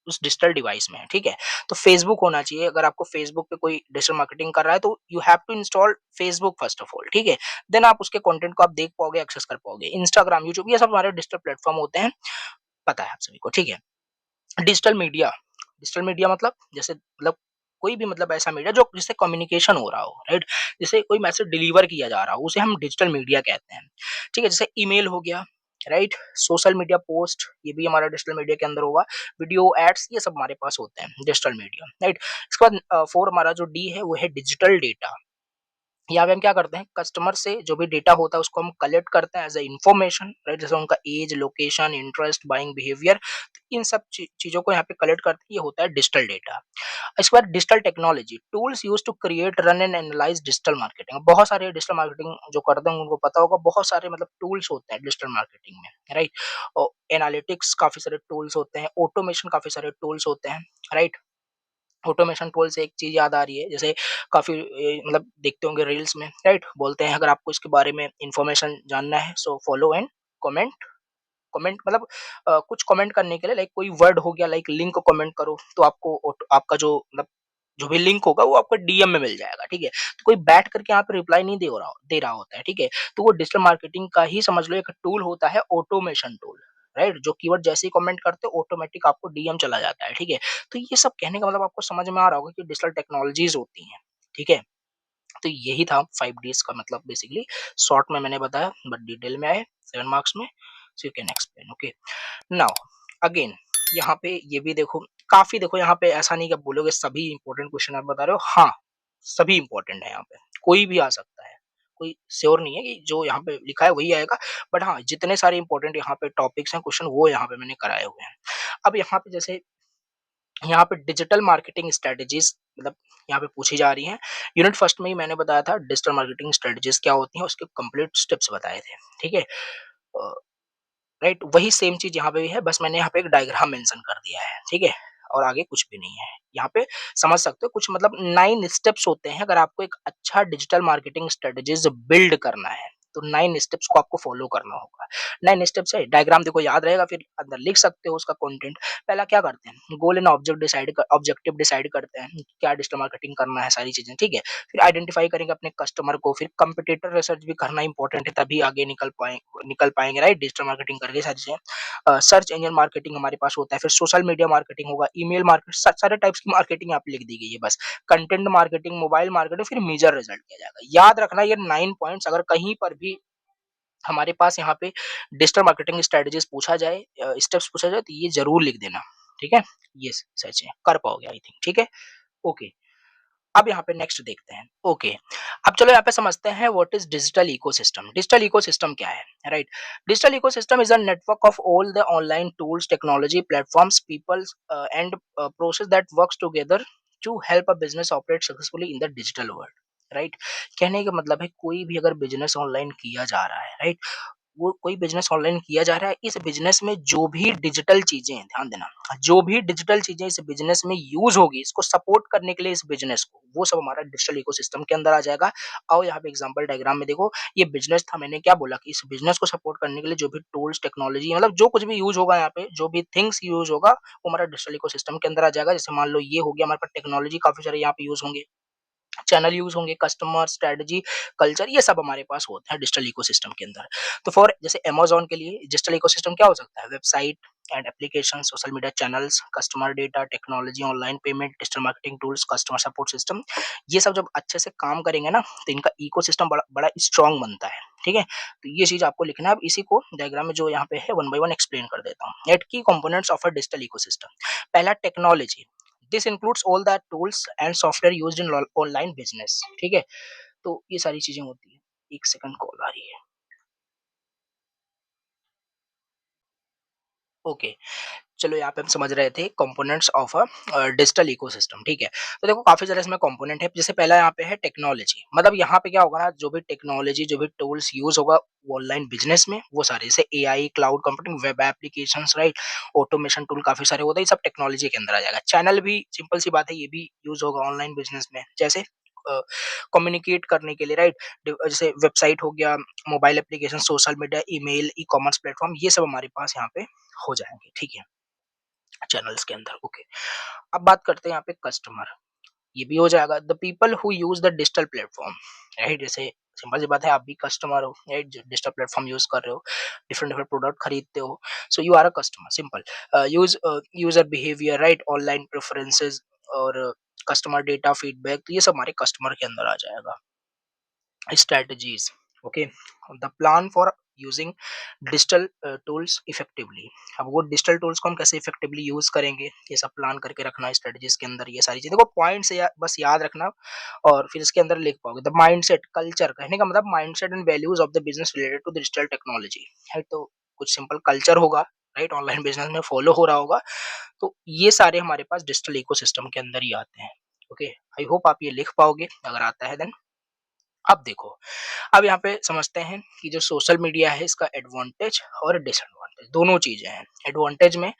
उस डिजिटल डिवाइस में, ठीक है? तो फेसबुक होना चाहिए। अगर आपको फेसबुक पे कोई डिजिटल मार्केटिंग कर रहा है, तो you have to install Facebook first of all, ठीक है? देन आप उसके कंटेंट को आप देख पाओगे, एक्सेस कर पाओगे। इंस्टाग्राम, यूट्यूब, ये सब हमारे डिजिटल प्लेटफ़ॉर्म होते हैं, पता है आप सभी को, ठीक है? डिजिटल मीडिया मतलब, जैसे मतलब कोई भी, मतलब ऐसा मीडिया जो जिससे कम्युनिकेशन हो रहा हो, राइट? जिससे कोई मैसेज डिलीवर किया जा रहा हो, उसे हम डिजिटल मीडिया कहते हैं, ठीक है? जैसे ईमेल हो गया, राइट? सोशल मीडिया पोस्ट, ये भी हमारा डिजिटल मीडिया के अंदर होगा। वीडियो, एड्स, ये सब हमारे पास होते हैं डिजिटल मीडिया, राइट? इसके बाद 4 हमारा जो डी है वो है डिजिटल डेटा। यहाँ पे हम क्या करते हैं, कस्टमर से जो भी डेटा होता है उसको हम कलेक्ट करते हैं एज अ इन्फॉर्मेशन, राइट? जैसे उनका age, location, interest, buying behaviour, इन सब चीजों को यहाँ पे कलेक्ट करते हैं। ये होता है डिजिटल डेटा। इसके बाद digital technology, tools use to create, run and analyse digital marketing. बहुत सारे डिजिटल मार्केटिंग जो करते हैं उनको पता होगा, बहुत सारे मतलब टूल्स होते हैं डिजिटल मार्केटिंग में, राइट? और एनालिटिक्स काफी सारे टूल्स होते हैं, ऑटोमेशन काफी सारे टूल्स होते हैं, राइट? ऑटोमेशन टूल से एक चीज याद आ रही है, जैसे काफी मतलब देखते होंगे रील्स में, राइट? बोलते हैं अगर आपको इसके बारे में इंफॉर्मेशन जानना है so follow and comment. Comment मतलब कुछ कमेंट करने के लिए, लाइक कोई वर्ड हो गया, लाइक लिंक कमेंट करो, तो आपका जो मतलब जो भी लिंक होगा वो आपको डीएम में मिल जाएगा, ठीक है? तो कोई बैठ करके यहाँ पे रिप्लाई नहीं दे रहा होता है, ठीक है? तो वो डिजिटल मार्केटिंग का ही समझ लो एक टूल होता है, ऑटोमेशन टूल, राइट? जो कीवर्ड जैसे ही कमेंट करते हो ऑटोमेटिक आपको डीएम चला जाता है, ठीक है? तो ये सब कहने का मतलब आपको समझ में आ रहा होगा कि डिजिटल टेक्नोलॉजीज होती हैं, ठीक है? तो यही था 5 डीज़ का मतलब बेसिकली। शॉर्ट में मैंने बताया बट डिटेल में आए 7 मार्क्स में, so you can explain, okay. Now again यहाँ पे ये भी देखो, काफ़ी देखो यहाँ पे ऐसा नहीं कि आप बोलोगे सभी इंपॉर्टेंट क्वेश्चन आप बता रहे हो। हाँ, सभी इंपॉर्टेंट है यहाँ पे, कोई भी आ सकता है। कोई श्योर नहीं है कि जो यहाँ पे लिखा है वही आएगा, बट हाँ, जितने सारे इंपॉर्टेंट यहाँ पे टॉपिक्स हैं, क्वेश्चन वो यहाँ पे मैंने कराए हुए हैं। अब यहाँ पे जैसे यहाँ पे डिजिटल मार्केटिंग स्ट्रेटजीज मतलब यहाँ पे पूछी जा रही हैं। यूनिट फर्स्ट में ही मैंने बताया था डिजिटल मार्केटिंग स्ट्रेटजीज क्या होती हैं, उसके कंप्लीट स्टेप्स बताए थे, ठीक है? राइट, वही सेम चीज यहाँ पे भी है, बस मैंने यहाँ पे एक डायग्राम मेंशन कर दिया है, ठीक है? और आगे कुछ भी नहीं है यहाँ पे। समझ सकते हो कुछ मतलब 9 स्टेप्स होते हैं अगर आपको एक अच्छा डिजिटल मार्केटिंग स्ट्रेटजीज बिल्ड करना है, तो 9 स्टेप्स को आपको फॉलो करना होगा। 9 स्टेप्स है, डायग्राम देखो याद रहेगा, फिर अंदर लिख सकते हो उसका कंटेंट। पहला क्या करते हैं, गोल एंड ऑब्जेक्टिव डिसाइड करते हैं, क्या डिजिटल मार्केटिंग करना है, सारी चीजें, ठीक है? फिर आइडेंटिफाई करेंगे अपने कस्टमर को, फिर कंपटीटर रिसर्च भी करना इंपॉर्टेंट है, तभी आगे निकल पाएंगे, राइट? डिजिटल मार्केटिंग करके सारी चीजें। सर्च इंजन मार्केटिंग हमारे पास होता है, फिर सोशल मीडिया मार्केटिंग होगा, ईमेल मार्केट, सारे टाइप्स की मार्केटिंग यहाँ पे लिख दी गई है बस। कंटेंट मार्केटिंग, मोबाइल मार्केटिंग, फिर मेजर रिजल्ट किया जाएगा। याद रखना ये 9 पॉइंट्स, अगर कहीं पर भी हमारे पास यहाँ पे डिजिटल मार्केटिंग स्ट्रेटजीज पूछा जाए, स्टेप्स पूछा जाए, तो ये जरूर लिख देना, ठीक है? ये सच है, कर पाओगे आई थिंक, ठीक है? ओके। अब यहाँ पे नेक्स्ट देखते हैं। ओके, अब चलो यहाँ पे समझते हैं what is digital ecosystem. Digital ecosystem क्या है, right? Digital ecosystem is a network of all the online tools, technology platforms, people and process that works together to help a business operate successfully in the digital world, right? कहने का मतलब है कोई भी अगर business online किया जा रहा है, राइट? वो कोई बिज़नेस ऑनलाइन किया जा रहा है, इस बिज़नेस में जो भी डिजिटल चीज़ें हैं, ध्यान देना, जो भी डिजिटल चीज़ें इस बिज़नेस में यूज़ होगी, इसको सपोर्ट करने के लिए इस बिज़नेस को, वो सब हमारा डिजिटल इकोसिस्टम के अंदर आ जाएगा। आओ यहाँ पे एग्जांपल डायग्राम में देखो, ये बिज़नेस था, मैंने क्या बोला कि इस बिज़नेस को सपोर्ट करने के लिए जो भी टूल्स, टेक्नोलॉजी मतलब जो कुछ भी यूज़ होगा यहाँ पे, जो भी थिंग्स यूज़ होगा, वो हमारा डिजिटल इकोसिस्टम के अंदर आ जाएगा। जैसे मान लो ये हो गया हमारे पास टेक्नोलॉजी, काफ़ी सारे यहाँ पे यूज़ होंगे, चैनल यूज़ होंगे, कस्टमर, स्ट्रेटजी, कल्चर, ये सब हमारे पास होता है डिजिटल इकोसिस्टम के अंदर। तो फॉर जैसे अमेज़न के लिए डिजिटल इकोसिस्टम क्या हो सकता है? Website and application, social media channels, customer data, technology, online payment, digital marketing tools, customer support system. ये सब जब अच्छे से काम करेंगे ना, तो इनका इकोसिस्टम बड़ा बड़ा स्ट्रॉन्ग बनता है, ठीक है? तो ये चीज़ आपको लिखना है। अब इसी को डायग्राम में जो यहाँ पे है वन बाय वन एक्सप्लेन कर देता हूँ। 8 की components of a digital ecosystem. पहला technology, this includes all the tools and software used in online business, ठीक है? तो ये सारी चीजें होती है। एक सेकंड कॉल आ रही है। ओके, चलो यहाँ पे हम समझ रहे थे components of a digital ecosystem, ठीक है? तो देखो काफी सारे इसमें कंपोनेंट है। जैसे पहला यहाँ पे है टेक्नोलॉजी, मतलब यहाँ पे क्या होगा ना, जो भी टेक्नोलॉजी, जो भी टूल्स यूज होगा ऑनलाइन बिजनेस में, वो सारे जैसे AI, cloud computing, web applications, right? Automation tool काफी सारे होते हैं, ये सब टेक्नोलॉजी के अंदर आ जाएगा। चैनल भी सिंपल सी बात है, ये भी यूज होगा ऑनलाइन बिजनेस में, जैसे कम्युनिकेट करने के लिए, राइट? जैसे वेबसाइट हो गया, mobile application, social media, email, e commerce platform, ये सब हमारे पास यहाँ पे हो जाएंगे, ठीक है? चैनल्स के अंदर, ओके। अब बात करते हैं यहाँ पे कस्टमर, ये भी हो जाएगा, the people who use the digital platform, right? जैसे सिंपल सी बात है, आप भी कस्टमर हो, राइट? जो डिजिटल प्लेटफॉर्म यूज कर रहे हो, डिफरेंट डिफरेंट प्रोडक्ट खरीदते हो, so you are a customer, simple. User behaviour, right? Online preferences और कस्टमर डेटा, फीडबैक, तो ये सब हमारे कस्टमर के अंदर आ जाएगा। Strategies, okay, the plan for using digital tools effectively. अब वो डिजिटल टूल्स को हम कैसे इफेक्टिवली यूज करेंगे, ये सब प्लान करके रखना स्ट्रेटजीज के अंदर, ये सारी चीजें देखो पॉइंट्स बस याद रखना और फिर इसके अंदर लिख पाओगे। द माइंडसेट कल्चर, कहने का मतलब mindset and values of the business related to digital technology है। तो कुछ सिंपल कल्चर होगा, राइट, ऑनलाइन बिजनेस में फॉलो हो रहा होगा। तो ये सारे हमारे पास डिजिटल इकोसिस्टम के अंदर ही आते हैं। ओके, आई होप आप ये लिख पाओगे, अगर आता है देन। अब देखो, अब यहाँ पे समझते हैं कि जो सोशल मीडिया है इसका एडवांटेज और डिसएडवांटेज दोनों चीजें हैं। एडवांटेज में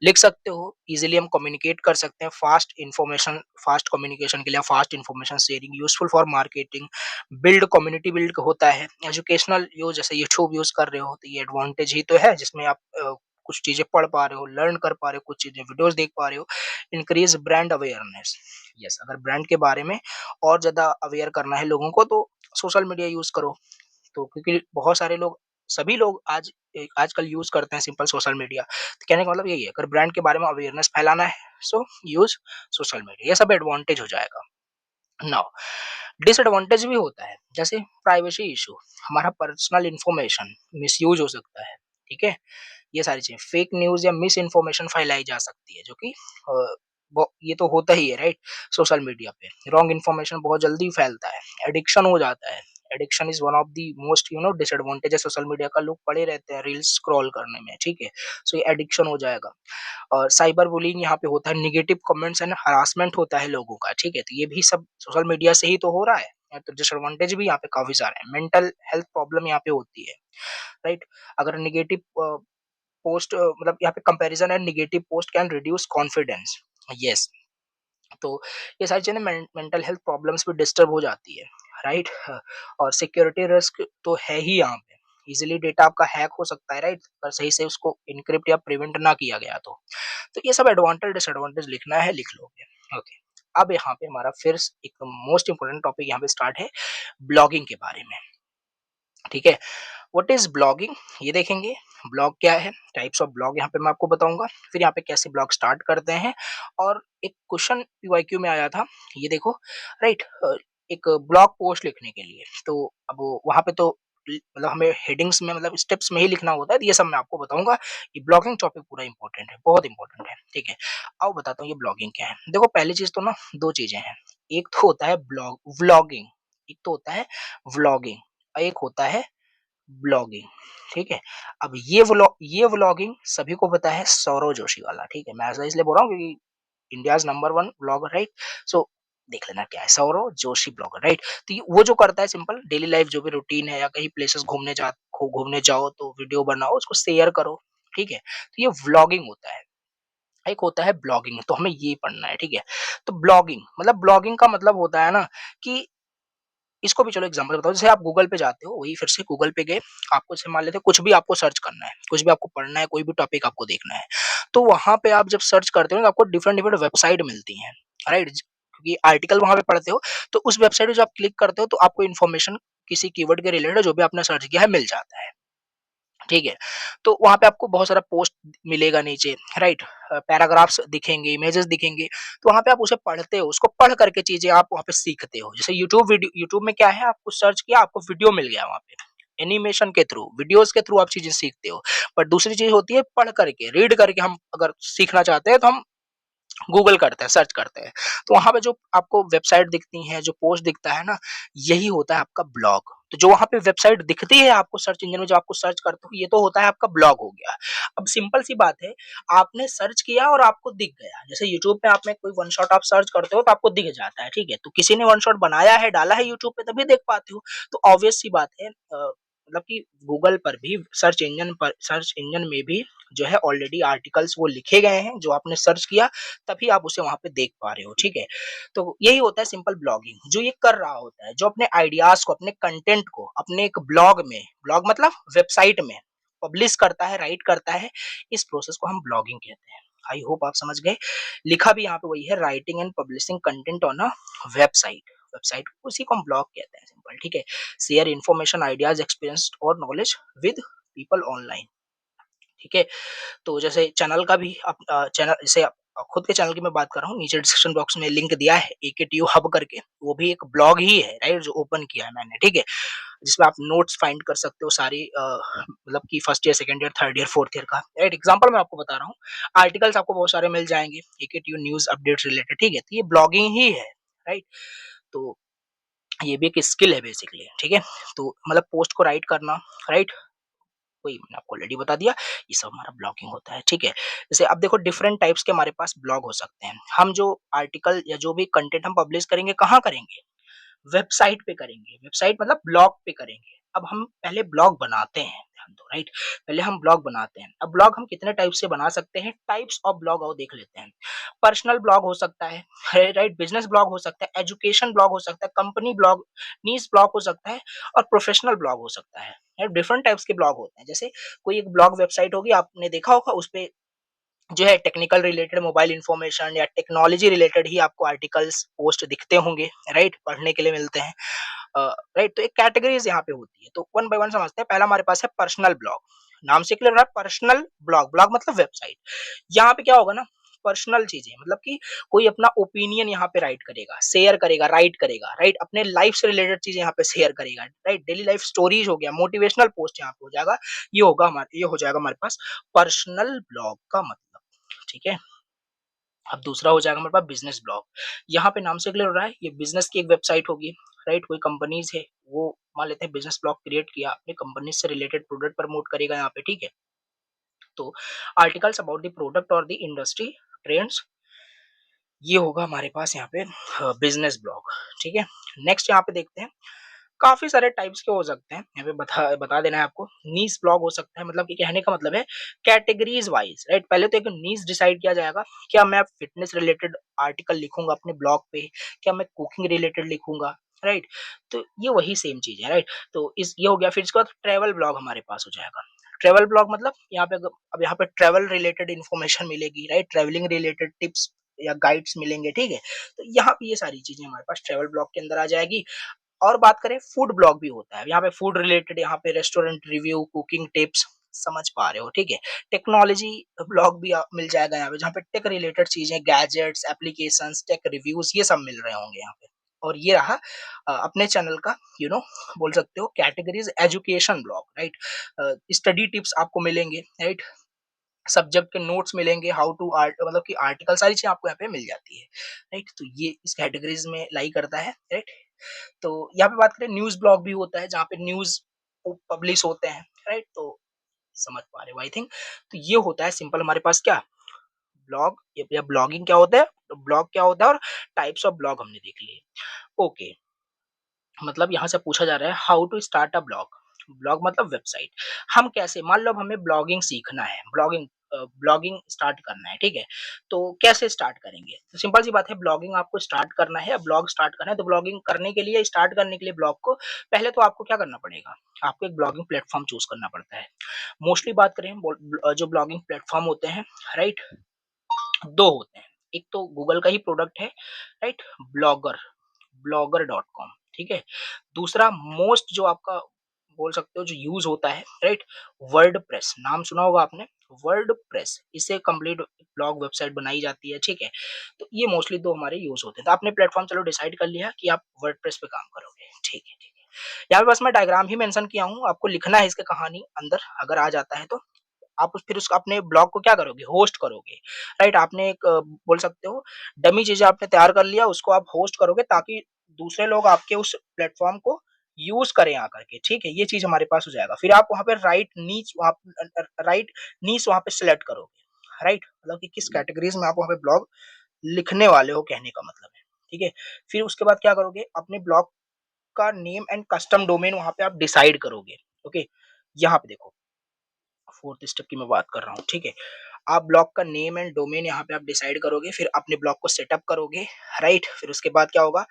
लिख सकते हो, इजीली हम कम्युनिकेट कर सकते हैं, फास्ट इंफॉर्मेशन, फास्ट कम्युनिकेशन के लिए, fast information sharing, useful for marketing, build community build होता है, एजुकेशनल यूज, जैसे यूट्यूब यूज कर रहे हो तो ये एडवांटेज ही तो है, जिसमें आप कुछ चीजें पढ़ पा रहे हो, लर्न कर पा रहे हो, कुछ चीजें वीडियोस देख पा रहे हो। इंक्रीज ब्रांड अवेयरनेस, यस, अगर ब्रांड के बारे में और ज्यादा अवेयर करना है लोगों को तो सोशल मीडिया यूज करो। तो क्योंकि बहुत सारे लोग, सभी लोग आजकल यूज करते हैं सिंपल सोशल मीडिया। तो कहने का मतलब यही है, अगर ब्रांड के बारे में अवेयरनेस फैलाना है सो यूज सोशल मीडिया, ये सब एडवांटेज हो जाएगा। नाउ डिसएडवांटेज भी होता है, जैसे प्राइवेसी इशू, हमारा पर्सनल इंफॉर्मेशन मिसयूज हो सकता है, ठीक है। ये सारी चीजें, फेक न्यूज या मिस इन्फॉर्मेशन फैलाई जा सकती है, जो कि ये तो होता ही है, राइट। सोशल मीडिया पे रॉन्ग इन्फॉर्मेशन बहुत जल्दी फैलता है, एडिक्शन हो जाता है। Addiction is one of the most disadvantage है सोशल मीडिया का, लोग पड़े रहते हैं रील्स स्क्रॉल करने में, ठीक है। सो ये एडिक्शन हो जाएगा। और साइबर बुलिंग यहाँ पे होता है, निगेटिव कमेंट्स एंड हरासमेंट होता है लोगों का, ठीक है। तो ये भी सब सोशल मीडिया से ही तो हो रहा है। तो डिसएडवांटेज भी यहाँ पे काफी सारे हैं। मेंटल हेल्थ प्रॉब्लम यहाँ पे होती है, राइट। अगर निगेटिव पोस्ट, मतलब यहाँ पे comparison and negative post can reduce confidence, yes. तो ये सारी चीजें मेंटल हेल्थ प्रॉब्लम्स भी डिस्टर्ब हो जाती है, राइट। और सिक्योरिटी रिस्क तो है ही यहाँ पे, इजीली डेटा आपका हैक हो सकता है, राइट, अगर सही से उसको इनक्रिप्ट या प्रिवेंट ना किया गया तो ये सब एडवांटेज डिसएडवांटेज लिखना है, लिख लोगे। ओके, अब यहाँ पे हमारा फिर एक मोस्ट इंपोर्टेंट टॉपिक यहाँ पे स्टार्ट है, ब्लॉगिंग के बारे में, ठीक है। व्हाट इज ब्लॉगिंग, ये देखेंगे। ब्लॉग क्या है, टाइप्स ऑफ ब्लॉग यहाँ पे मैं आपको बताऊंगा, फिर यहाँ पे कैसे ब्लॉग स्टार्ट करते हैं। और एक क्वेश्चन पीवाईक्यू में आया था, ये देखो, राइट। एक ब्लॉग पोस्ट लिखने के लिए तो अब वहां पे तो मतलब हमें हेडिंग्स में, मतलब स्टेप्स में ही लिखना होता है, तो ये सब मैं आपको बताऊंगा। ये ब्लॉगिंग टॉपिक पूरा इंपॉर्टेंट है, बहुत इंपॉर्टेंट है, ठीक है। अब बताता हूँ ये ब्लॉगिंग क्या है। देखो पहली चीज तो ना, दो चीजें हैं, एक तो होता है व्लॉगिंग, एक तो होता है व्लॉगिंग, एक होता है ब्लॉगिंग, ठीक है। अब ये व्लॉगिंग सभी को पता है, सौरव जोशी वाला, ठीक है। मैं ऐसा इसलिए बोल रहा हूँ क्योंकि India's number one blogger, right. So देख लेना क्या है, सौरव जोशी ब्लॉगर, राइट। तो वो जो करता है सिंपल डेली लाइफ जो भी रूटीन है, या कहीं प्लेसेस घूमने जाओ तो वीडियो बनाओ, उसको शेयर करो, ठीक है। तो ये व्लॉगिंग होता है। एक होता है ब्लॉगिंग, तो हमें ये पढ़ना है, ठीक है। तो ब्लॉगिंग का मतलब होता है ना कि इसको भी चलो एग्जांपल बताओ, जैसे आप गूगल पे जाते हो, वही फिर से गूगल पे गए, आपको जैसे मान लेते हैं कुछ भी आपको सर्च करना है, कुछ भी आपको पढ़ना है, कोई भी टॉपिक आपको देखना है, तो वहां पे आप जब सर्च करते हो ना, तो आपको डिफरेंट डिफरेंट वेबसाइट मिलती हैं, राइट। क्योंकि आर्टिकल वहां पे पढ़ते हो, तो उस वेबसाइट पे जब आप क्लिक करते हो तो आपको इन्फॉर्मेशन किसी कीवर्ड के रिलेटेड जो भी आपने सर्च किया है मिल जाता है, ठीक है। तो वहाँ पे आपको बहुत सारा पोस्ट मिलेगा नीचे, राइट, पैराग्राफ्स दिखेंगे, इमेजेस दिखेंगे, तो वहाँ पे आप उसे पढ़ते हो, उसको पढ़ करके चीजें आप वहाँ पे सीखते हो। जैसे यूट्यूब में क्या है, आपको सर्च किया, आपको वीडियो मिल गया वहाँ पे, एनिमेशन के थ्रू, वीडियोस के थ्रू आप चीजें सीखते हो। पर दूसरी चीज होती है पढ़ करके, रीड करके, हम अगर सीखना चाहते हैं तो हम गूगल करते हैं, सर्च करते हैं। तो वहाँ पे जो आपको वेबसाइट दिखती है, जो पोस्ट दिखता है ना, यही होता है आपका ब्लॉग। तो जो वहाँ पे वेबसाइट दिखती है आपको सर्च इंजन में, जो आपको सर्च करते हो, ये तो होता है आपका ब्लॉग हो गया। अब सिंपल सी बात है, आपने सर्च किया और आपको दिख गया। जैसे यूट्यूब पे आपने कोई वन शॉट आप सर्च करते हो तो आपको दिख जाता है, ठीक है। तो किसी ने वन शॉट बनाया है, डाला है यूट्यूब पे, तभी देख पाते हो। तो ऑब्वियस सी बात है, मतलब कि गूगल पर भी, सर्च इंजन में भी जो है ऑलरेडी आर्टिकल्स वो लिखे गए हैं, जो आपने सर्च किया तभी आप उसे वहां पे देख पा रहे हो, ठीक है। तो यही होता है सिंपल ब्लॉगिंग। जो ये कर रहा होता है, जो अपने आइडियाज को, अपने कंटेंट को अपने एक ब्लॉग में, ब्लॉग मतलब वेबसाइट में पब्लिश करता है, राइट करता है, इस प्रोसेस को हम ब्लॉगिंग कहते हैं। आई होप आप समझ गए। लिखा भी यहाँ पे वही है, writing and publishing content on a website, website उसी को हम ब्लॉग कहते हैं, सिंपल, ठीक है। शेयर इन्फॉर्मेशन, आइडियाज, एक्सपीरियंस और नॉलेज विद पीपल ऑनलाइन, ठीक है। तो जैसे चैनल का भी चैनल, जैसे खुद के चैनल की मैं बात कर रहा हूँ, नीचे डिस्क्रिप्शन बॉक्स में लिंक दिया है एकेटीयू हब करके, वो भी एक ब्लॉग ही है, राइट, जो ओपन किया है मैंने, ठीक है, जिसमें आप नोट्स फाइंड कर सकते हो सारी, मतलब कि first year, second year, third year, fourth year का, राइट, एग्जांपल मैं आपको बता रहा हूँ। आर्टिकल्स आपको बहुत सारे मिल जाएंगे एकेटीयू न्यूज अपडेट्स रिलेटेड, ठीक है, तो ये ब्लॉगिंग ही है, राइट। तो ये भी एक स्किल है बेसिकली, ठीक है, तो मतलब पोस्ट को राइट करना, राइट, वही मैंने आपको ऑलरेडी बता दिया, ये सब हमारा ब्लॉगिंग होता है, ठीक है। जैसे अब देखो डिफरेंट टाइप्स के हमारे पास ब्लॉग हो सकते हैं। हम जो आर्टिकल या जो भी कंटेंट हम पब्लिश करेंगे, कहाँ करेंगे? वेबसाइट पे करेंगे, वेबसाइट मतलब ब्लॉग पे करेंगे। अब हम पहले ब्लॉग बनाते हैं, ध्यान दो, राइट, पहले हम ब्लॉग बनाते हैं। अब ब्लॉग हम कितने टाइप से बना सकते हैं, टाइप्स ऑफ ब्लॉग आओ देख लेते हैं। पर्सनल ब्लॉग हो सकता है, राइट, बिजनेस ब्लॉग हो सकता है, एजुकेशन ब्लॉग हो सकता है, कंपनी ब्लॉग, नीश ब्लॉग हो सकता है, और प्रोफेशनल ब्लॉग हो सकता है। डिफरेंट टाइप्स के ब्लॉग होते हैं। जैसे कोई एक ब्लॉग वेबसाइट होगी, आपने देखा होगा, उस पे जो है टेक्निकल रिलेटेड, मोबाइल इन्फॉर्मेशन या टेक्नोलॉजी रिलेटेड ही आपको आर्टिकल्स पोस्ट दिखते होंगे, राइट, पढ़ने के लिए मिलते हैं, राइट। तो एक कैटेगरीज यहाँ पे होती है, तो वन बाय वन समझते हैं। पहला हमारे पास है पर्सनल ब्लॉग, नाम से क्लियर रहा, पर्सनल ब्लॉग, ब्लॉग मतलब वेबसाइट। यहाँ पे क्या होगा ना, पर्सनल चीजें, मतलब कि कोई अपना ओपिनियन यहाँ पे राइट करेगा, शेयर करेगा, राइट करेगा, राइट, अपने लाइफ से रिलेटेड चीजें यहाँ पे शेयर करेगा, राइट, डेली लाइफ स्टोरीज हो गया, मोटिवेशनल पोस्ट यहाँ पे हो जाएगा। ये हो जाएगा हमारे पास पर्सनल ब्लॉग का मतलब, ठीक है। अब दूसरा हो जाएगा हमारे पास बिजनेस ब्लॉग। यहाँ पे नाम से क्लियर हो रहा है, ये बिजनेस की एक वेबसाइट होगी, राइट, कोई कंपनीज है, वो मान लेते हैं बिजनेस ब्लॉग क्रिएट किया, अपने कंपनी से रिलेटेड प्रोडक्ट प्रमोट करेगा यहाँ पे, ठीक है। तो आर्टिकल्स अबाउट द प्रोडक्ट और द इंडस्ट्री ट्रेंड्स, ये होगा हमारे पास यहाँ पे बिजनेस ब्लॉग, ठीक है। नेक्स्ट यहाँ पे देखते हैं, काफ़ी सारे टाइप्स के हो सकते हैं, यहाँ पे बता बता देना है आपको। नीश ब्लॉग हो सकता है, मतलब कि कहने का मतलब है कैटेगरीज वाइज, राइट। पहले तो एक नीश डिसाइड किया जाएगा, क्या मैं फिटनेस रिलेटेड आर्टिकल लिखूंगा अपने ब्लॉग पे, क्या मैं कुकिंग रिलेटेड लिखूंगा, राइट। तो ये वही सेम चीज है, राइट। तो इस ये हो गया। फिर इसके बाद ट्रेवल ब्लॉग हमारे पास हो जाएगा। ट्रेवल ब्लॉग मतलब यहाँ पे अब यहाँ पे ट्रेवल रिलेटेड इन्फॉर्मेशन मिलेगी, राइट, ट्रेवलिंग रिलेटेड टिप्स या गाइड्स मिलेंगे, ठीक है। तो यहाँ पे ये सारी चीजें हमारे पास ट्रेवल ब्लॉग के अंदर आ जाएगी। और बात करें, फूड ब्लॉग भी होता है, यहाँ पे फूड रिलेटेड, यहाँ पे रेस्टोरेंट रिव्यू, कुकिंग टिप्स, समझ पा रहे हो, ठीक है। टेक्नोलॉजी ब्लॉग भी मिल जाएगा यहाँ पे, जहाँ पे टेक रिलेटेड चीजें, गैजेट्स, एप्लीकेशंस, टेक रिव्यूज, ये सब मिल रहे होंगे यहाँ पे। और ये रहा अपने चैनल का, बोल सकते हो categories, education blog, right, study tips आपको मिलेंगे, राइट, सब्जेक्ट के नोट्स मिलेंगे, हाउ टू आर्ट, मतलब कि आर्टिकल, सारी चीजें आपको यहाँ पे मिल जाती है, राइट। तो ये इस कैटेगरीज में लाई करता है, राइट। तो यहाँ पे बात करें, न्यूज़ ब्लॉग भी होता है, जहाँ पे न्यूज़ पब्लिश होते हैं, राइट। तो समझ पा रहे हो आई थिंक। तो ये होता है सिंपल हमारे पास क्या, ब्लॉग या ब्लॉगिंग क्या होता है, ब्लॉग क्या होता है, और टाइप्स ऑफ ब्लॉग हमने देख लिए। ओके, मतलब यहाँ से पूछा जा रहा है how to start a blog. Blog मतलब वेबसाइट। हम कैसे, मान लो अब हमें ब्लॉगिंग सीखना है, ब्लॉगिंग स्टार्ट करना है, ठीक है। तो कैसे स्टार्ट करेंगे? तो सिंपल सी बात है, ब्लॉगिंग आपको स्टार्ट करना है, ब्लॉग स्टार्ट करना है, तो ब्लॉगिंग करने के लिए, स्टार्ट करने के लिए ब्लॉग को, पहले तो आपको क्या करना पड़ेगा, आपको एक ब्लॉगिंग प्लेटफॉर्म चूज करना पड़ता है। मोस्टली बात करें, जो ब्लॉगिंग प्लेटफॉर्म होते हैं, राइट, दो होते हैं। एक तो गूगल का ही प्रोडक्ट है, राइट, ब्लॉगर, blogger.com, ठीक है। दूसरा मोस्ट जो आपका बोल सकते हो जो यूज होता है, राइट, वर्डप्रेस, नाम सुना होगा आपने, वर्डप्रेस, इससे कंप्लीट ब्लॉग वेबसाइट बनाई जाती है, ठीक है। तो ये मोस्टली दो हमारे यूज होते हैं। तो आपने प्लेटफॉर्म चलो डिसाइड कर लिया कि आप वर्डप्रेस पे काम करोगे, ठीक है, ठीक है। यहाँ पे बस मैं डायग्राम ही मेंशन किया हूँ, आपको लिखना है इसके कहानी अंदर, अगर आ जाता है तो आप फिर उसका अपने ब्लॉग को क्या करोगे, होस्ट करोगे, राइट। आपने एक बोल सकते हो डमी चीजें आपने तैयार कर लिया, उसको आप होस्ट करोगे, ताकि दूसरे लोग आपके उस प्लेटफॉर्म को यूज करें आकर के, ठीक है। ये चीज हमारे पास हो जाएगा। फिर आप वहां पे राइट नीच वहां पे सिलेक्ट करोगे, राइट, मतलब कि किस कैटेगरीज में आप वहां पे ब्लॉग लिखने वाले हो, कहने का मतलब है, ठीक है। फिर उसके बाद क्या करोगे, अपने ब्लॉग का नेम एंड कस्टम डोमेन वहां पे आप डिसाइड करोगे, ओके। यहाँ पे देखो, फोर्थ स्टेप की मैं बात कर रहा हूँ, ठीक है। आप ब्लॉग का नेम एंड डोमेन यहाँ पे आप डिसाइड करोगे, फिर अपने ब्लॉग को सेटअप करोगे, राइट। फिर उसके बाद क्या होगा,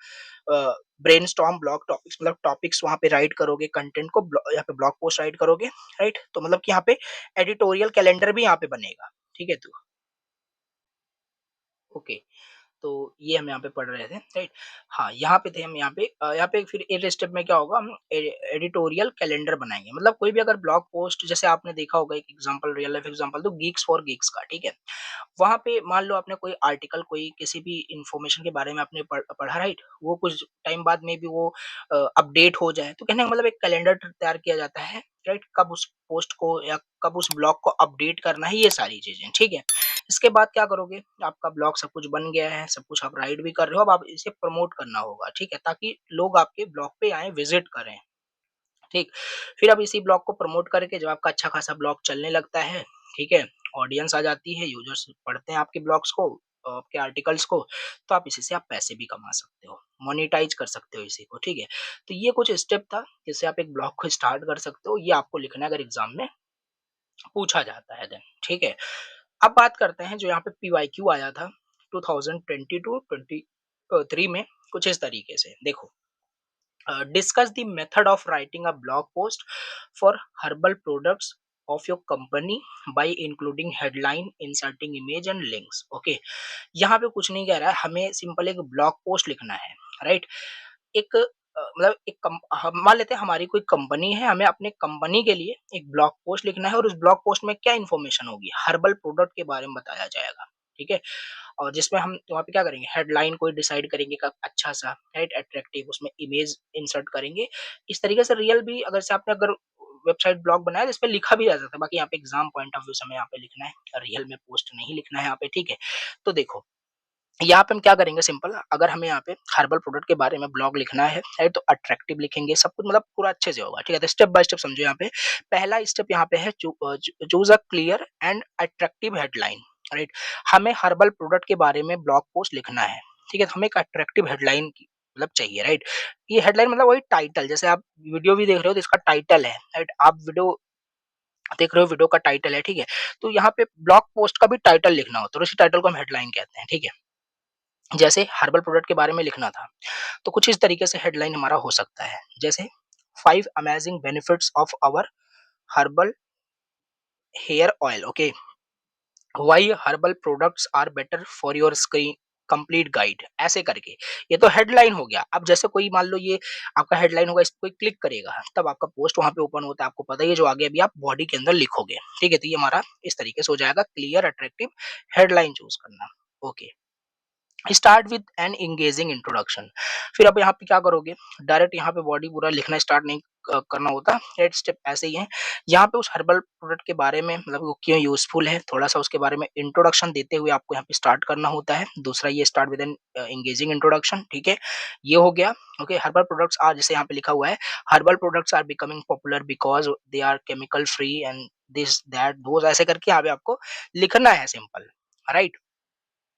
ब्रेनस्टॉर्म ब्लॉग टॉपिक्स, मतलब टॉपिक्स वहां पे राइट करोगे, कंटेंट को यहाँ पे ब्लॉग पोस्ट राइट करोगे, राइट। तो मतलब कि यहाँ पे एडिटोरियल कैलेंडर भी यहाँ पे बनेगा, ठीक है। तो ओके, तो ये हम यहाँ पे पढ़ रहे थे, राइट? हाँ, यहाँ पे थे हम यहाँ पे फिर एक स्टेप में क्या होगा, हम एडिटोरियल कैलेंडर बनाएँगे। मतलब कोई भी अगर ब्लॉग पोस्ट, जैसे आपने देखा होगा, एक एग्ज़ाम्पल, रियल लाइफ़ एग्ज़ाम्पल दूँ, गीक्स फॉर गिग्स का, ठीक है? वहाँ पे मान लो आपने कोई आर्टिकल, कोई किसी भी इन्फॉर्मेशन के बारे में आपने पढ़ा, राइट? वो कुछ टाइम बाद में भी वो अपडेट हो जाए, तो कहने का मतलब एक कैलेंडर तैयार किया जाता है, राइट? कब उस पोस्ट को या कब उस ब्लॉग को अपडेट करना है, ये सारी चीज़ें, ठीक है? इसके बाद क्या करोगे, आपका ब्लॉग सब कुछ बन गया है, सब कुछ आप राइट भी कर रहे हो, अब आप इसे प्रमोट करना होगा, ठीक है? ताकि लोग आपके ब्लॉग पे आएँ, विज़िट करें, ठीक? फिर अब इसी ब्लॉग को प्रमोट करके जब आपका अच्छा खासा ब्लॉग चलने लगता है, ठीक है? ऑडियंस आ जाती है, यूज़र्स पढ़ते हैं आपके ब्लॉग्स को, आपके आर्टिकल्स को, तो आप इसी से आप पैसे भी कमा सकते हो, मोनेटाइज़ कर सकते हो इसी को, ठीक है? तो ये कुछ स्टेप था, जिससे आप एक ब्लॉग को स्टार्ट कर सकते हो, ये आपको लिखना है अगर एग्ज़ाम में पूछा जाता है देन, ठीक है? अब बात करते हैं जो यहाँ पे पीवाईक्यू आया था 2022-23 में, कुछ इस तरीके से देखो। Discuss the method of writing a blog post for herbal products of your company by including headline, inserting image and links. Okay, यहाँ पे कुछ नहीं कह रहा है, हमें सिंपल एक ब्लॉग पोस्ट लिखना है, राइट? एक मतलब हम मान लेते हैं हमारी कोई कंपनी है, हमें अपने कंपनी के लिए एक ब्लॉग पोस्ट लिखना है और उस ब्लॉग पोस्ट में क्या इन्फॉर्मेशन होगी, हर्बल प्रोडक्ट के बारे में बताया जाएगा, ठीक है? और जिसमें हम वहाँ पे क्या करेंगे, हेडलाइन कोई डिसाइड करेंगे का अच्छा सा, राइट, अट्रैक्टिव, उसमें इमेज इंसर्ट करेंगे। इस तरीके से रियल भी अगर से आपने अगर वेबसाइट ब्लॉग बनाया तो इस पे लिखा भी जा सकता है। बाकी यहाँ पे एग्जाम पॉइंट ऑफ व्यू से हमें यहाँ पे लिखना है, रियल में पोस्ट नहीं लिखना है यहाँ पे, ठीक है? तो देखो, यहाँ पे हम क्या करेंगे, सिंपल, अगर हमें यहाँ पे हर्बल प्रोडक्ट के बारे में ब्लॉग लिखना है, राइट, तो अट्रैक्टिव लिखेंगे, सब कुछ मतलब पूरा अच्छे से होगा, ठीक है? तो स्टेप बाय स्टेप समझो यहाँ पे। पहला स्टेप यहाँ पे है, choose a clear and attractive headline, right? हमें हर्बल प्रोडक्ट के बारे में ब्लॉग पोस्ट लिखना है, ठीक है? तो हमें एक अट्रैक्टिव हेडलाइन की मतलब चाहिए, राइट? ये हेडलाइन मतलब वही टाइटल, जैसे आप वीडियो भी देख रहे हो तो इसका टाइटल है, राइट? आप वीडियो देख रहे हो, वीडियो का टाइटल है, ठीक है? तो यहाँ पे ब्लॉग पोस्ट का भी टाइटल लिखना होता है और उसी टाइटल को हम हेडलाइन कहते हैं, ठीक है? जैसे हर्बल प्रोडक्ट के बारे में लिखना था, तो कुछ इस तरीके से हेडलाइन हमारा हो सकता है, जैसे 5 amazing benefits of our herbal hair oil, okay, why herbal products are better for your skin, complete guide, ऐसे करके। ये तो हेडलाइन हो गया। अब जैसे कोई मान लो ये आपका हेडलाइन होगा, इस पे कोई क्लिक करेगा तब आपका पोस्ट वहां पे ओपन होता है, आपको पता ही है, जो आगे अभी आप बॉडी के अंदर लिखोगे, ठीक है? तो ये हमारा इस तरीके से हो जाएगा, क्लियर अट्रैक्टिव हेडलाइन चूज करना, okay. Start with an engaging introduction. फिर अब यहाँ पे क्या करोगे, डायरेक्ट यहाँ पे बॉडी पूरा लिखना स्टार्ट नहीं करना होता, रेड स्टेप ऐसे ही है। यहाँ पे उस हर्बल प्रोडक्ट के बारे में, मतलब वो क्यों यूजफुल है, थोड़ा सा उसके बारे में इंट्रोडक्शन देते हुए आपको यहाँ पे स्टार्ट करना होता है। दूसरा ये start with an engaging introduction, ठीक है? ये हो गया, ओके। हर्बल प्रोडक्ट्स आर, जैसे यहाँ पे लिखा हुआ है, herbal products are becoming popular because they are chemical free and this that those, ऐसे करके यहाँ पे आपको लिखना है, सिंपल, राइट?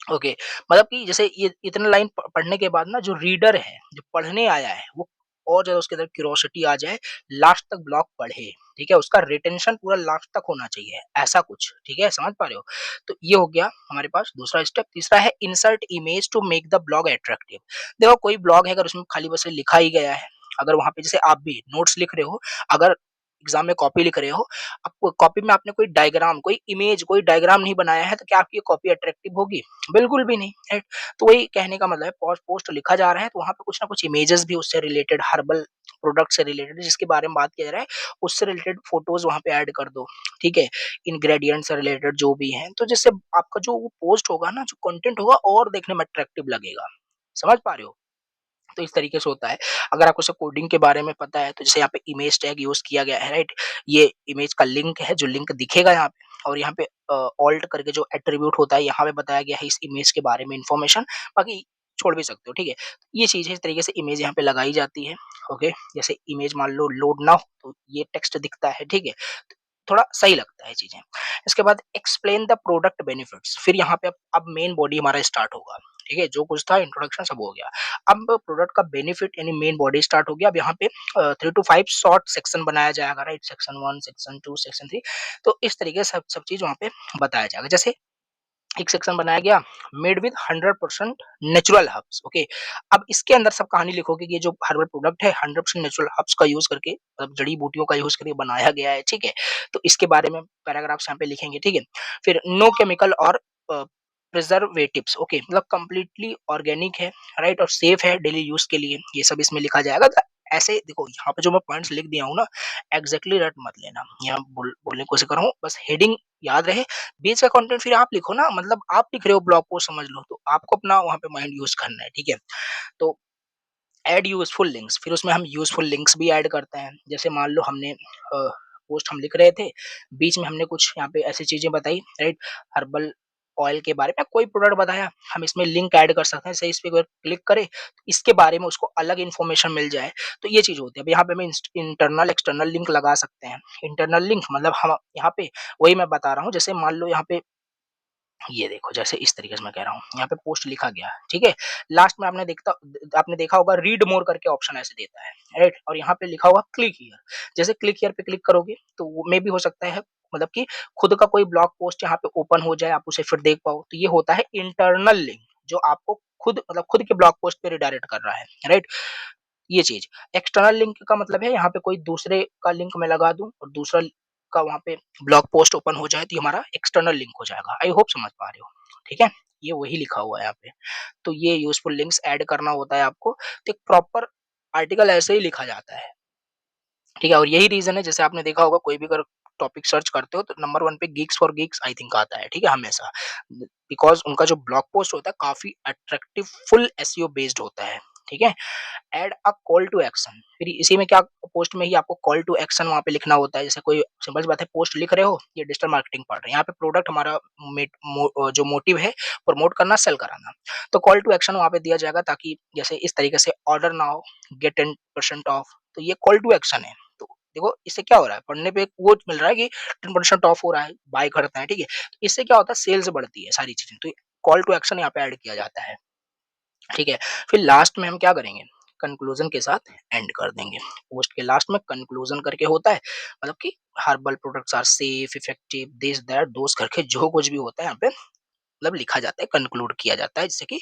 ओके, मतलब कि जैसे ये इतने लाइन पढ़ने के बाद ना, जो रीडर है, जो पढ़ने आया है, वो और ज़्यादा उसके अंदर क्यूरोसिटी आ जाए, लास्ट तक ब्लॉग पढ़े, ठीक है? उसका रिटेंशन पूरा लास्ट तक होना चाहिए, ऐसा कुछ, ठीक है? समझ पा रहे हो? तो ये हो गया हमारे पास दूसरा स्टेप। तीसरा है insert image to make the blog attractive. देखो, कोई ब्लॉग है, अगर उसमें खाली बस लिखा ही गया है, अगर वहाँ पे जैसे आप भी नोट्स लिख रहे हो, अगर एग्ज़ाम में कॉपी लिख रहे हो, अब कॉपी में आपने कोई डायग्राम, कोई इमेज, कोई डायग्राम नहीं बनाया है, तो क्या आपकी कॉपी अट्रैक्टिव होगी? बिल्कुल भी नहीं, राइट? तो वही कहने का मतलब है, पोस्ट लिखा जा रहा है तो वहाँ पे कुछ ना कुछ इमेजेस भी उससे रिलेटेड, हर्बल प्रोडक्ट से रिलेटेड जिसके बारे में बात किया जा रहा है, उससे रिलेटेड फोटोज वहाँ पे ऐड कर दो, ठीक है? इंग्रेडिएंट से रिलेटेड जो भी हैं, तो जिससे आपका जो वो पोस्ट होगा ना, जो कंटेंट होगा, और देखने में अट्रैक्टिव लगेगा। समझ पा रहे हो? तो इस तरीके से होता है। अगर आपको सब कोडिंग के बारे में पता है, तो जैसे यहाँ पे इमेज टैग यूज़ किया गया है, राइट? ये इमेज का लिंक है, जो लिंक दिखेगा यहाँ पे, और यहाँ पे ऑल्ट करके जो एट्रीब्यूट होता है, यहाँ पे बताया गया है इस इमेज के बारे में इन्फॉर्मेशन, बाकी छोड़ भी सकते हो, ठीक है? ये चीज़ है, इस तरीके से इमेज यहाँ पे लगाई जाती है, ओके? जैसे इमेज मान लो लोड ना हो, तो ये टेक्स्ट दिखता है, ठीक है? तो थोड़ा सही लगता है चीज़ें। इसके बाद एक्सप्लेन द प्रोडक्ट बेनिफिट्स, फिर यहाँ पे अब मेन बॉडी हमारा स्टार्ट होगा, ठीक है? जो कुछ था इंट्रोडक्शन सब हो गया। अब प्रोडक्ट का बेनिफिट यानी मेन बॉडी स्टार्ट हो गया। अब यहाँ पे 3 टू 5 शॉर्ट सेक्शन बनाया जाएगा, राइट? सेक्शन 1, सेक्शन 2, सेक्शन 3, तो इस तरीके से सब सब चीज़ वहाँ पे बताया जाएगा। जैसे एक सेक्शन बनाया गया, made with 100% natural herbs, okay. अब इसके अंदर सब कहानी लिखोगे कि ये जो हर्बल प्रोडक्ट है 100% नेचुरल हर्ब्स का यूज़ करके, मतलब जड़ी बूटियों का यूज़ करके बनाया गया है, ठीक है? तो इसके बारे में पैराग्राफ्स यहाँ पे लिखेंगे, ठीक है? फिर नो केमिकल और प्रिजर्वेटिव्स, ओके, मतलब कंप्लीटली ऑर्गेनिक है, राइट, और सेफ है डेली यूज के लिए, ये सब इसमें लिखा जाएगा। तो ऐसे देखो यहाँ पे जो मैं पॉइंट्स लिख दिया हूँ ना, एग्जैक्टली रट मत लेना, यहाँ बोलने की कोशिश कर रहा हूँ, बस हेडिंग याद रहे। बीच का कंटेंट फिर आप लिखो ना, मतलब आप लिख रहे हो ब्लॉग पोस्ट समझ लो, तो आपको अपना वहाँ पे माइंड यूज करना है, ठीक है। तो ऐड यूजफुल लिंक्स, फिर उसमें हम यूजफुल लिंक्स भी ऐड करते हैं। जैसे मान लो हमने पोस्ट हम लिख रहे थे, बीच में हमने कुछ यहाँ पे ऐसी चीजें बताई, राइट, हर्बल ऑयल के बारे में कोई प्रोडक्ट बताया, हम इसमें लिंक ऐड कर सकते हैं। जैसे इस पे अगर क्लिक करें तो इसके बारे में उसको अलग इन्फॉर्मेशन मिल जाए, तो ये चीज होती है। अब यहाँ पे हम इंटरनल एक्सटर्नल लिंक लगा सकते हैं। इंटरनल लिंक मतलब हम यहाँ पे वही मैं बता रहा हूँ, जैसे मान लो यहाँ पे ये देखो, जैसे इस तरीके से मैं कह रहा हूँ, यहाँ पे पोस्ट लिखा गया, ठीक है, लास्ट में आपने देखा होगा रीड मोर करके ऑप्शन ऐसे देता है, राइट, और यहाँ पे लिखा होगा क्लिक हियर। जैसे क्लिक हियर पे क्लिक करोगे तो वो मे भी हो सकता है, मतलब कि खुद का कोई ब्लॉग पोस्ट यहाँ पे ओपन हो जाए, आप उसे फिर देख पाओ, तो ये होता है इंटरनल लिंक, जो आपको खुद मतलब खुद के ब्लॉग पोस्ट पे रिडायरेक्ट कर रहा है, राइट। ये चीज एक्सटर्नल लिंक का मतलब है, यहाँ पे कोई दूसरे का लिंक मैं लगा दूं और दूसरा का वहाँ पे ब्लॉग पोस्ट ओपन हो जाए, तो ये हमारा एक्सटर्नल लिंक हो जाएगा। आई होप समझ पा रहे हो, ठीक है, ये वही लिखा हुआ है यहाँ पे। तो ये यूजफुल लिंक्स ऐड करना होता है आपको, तो एक प्रॉपर आर्टिकल ऐसे ही लिखा जाता है, ठीक है। और यही रीजन है, जैसे आपने देखा होगा कोई भी अगर टॉपिक सर्च करते हो तो नंबर वन पे Geeks for Geeks I think आता है, ठीक है, हमेशा, बिकॉज उनका जो ब्लॉग पोस्ट होता है काफी अट्रैक्टिव, फुल एसईओ बेस्ड होता है, ठीक है। Add a call to action, फिर इसी में क्या, पोस्ट में ही आपको कॉल टू एक्शन वहाँ पे लिखना होता है। जैसे कोई सिंपल सी बात है, पोस्ट लिख रहे हो, ये डिजिटल मार्केटिंग पार्ट है, यहाँ पे प्रोडक्ट हमारा जो मोटिव है प्रमोट करना, सेल कराना, तो कॉल टू एक्शन वहाँ पे दिया जाएगा, ताकि जैसे इस तरीके से ऑर्डर नाउ गेट 10% ऑफ, तो ये कॉल टू एक्शन है। तो देखो इससे क्या हो रहा है, पढ़ने पे वो मिल रहा है कि 10% ऑफ हो रहा है, बाय करते हैं, ठीक है, तो इससे क्या होता है, सेल्स बढ़ती है, सारी चीजें। तो कॉल टू एक्शन यहाँ पे ऐड किया जाता है, ठीक है। फिर लास्ट में हम क्या करेंगे, कंक्लूजन के साथ एंड कर देंगे। पोस्ट के लास्ट में कंक्लूजन करके होता है, मतलब कि herbal products are safe effective this that दोस्त करके जो कुछ भी होता है यहाँ पे मतलब लिखा जाता है, कंक्लूड किया जाता है, जिससे कि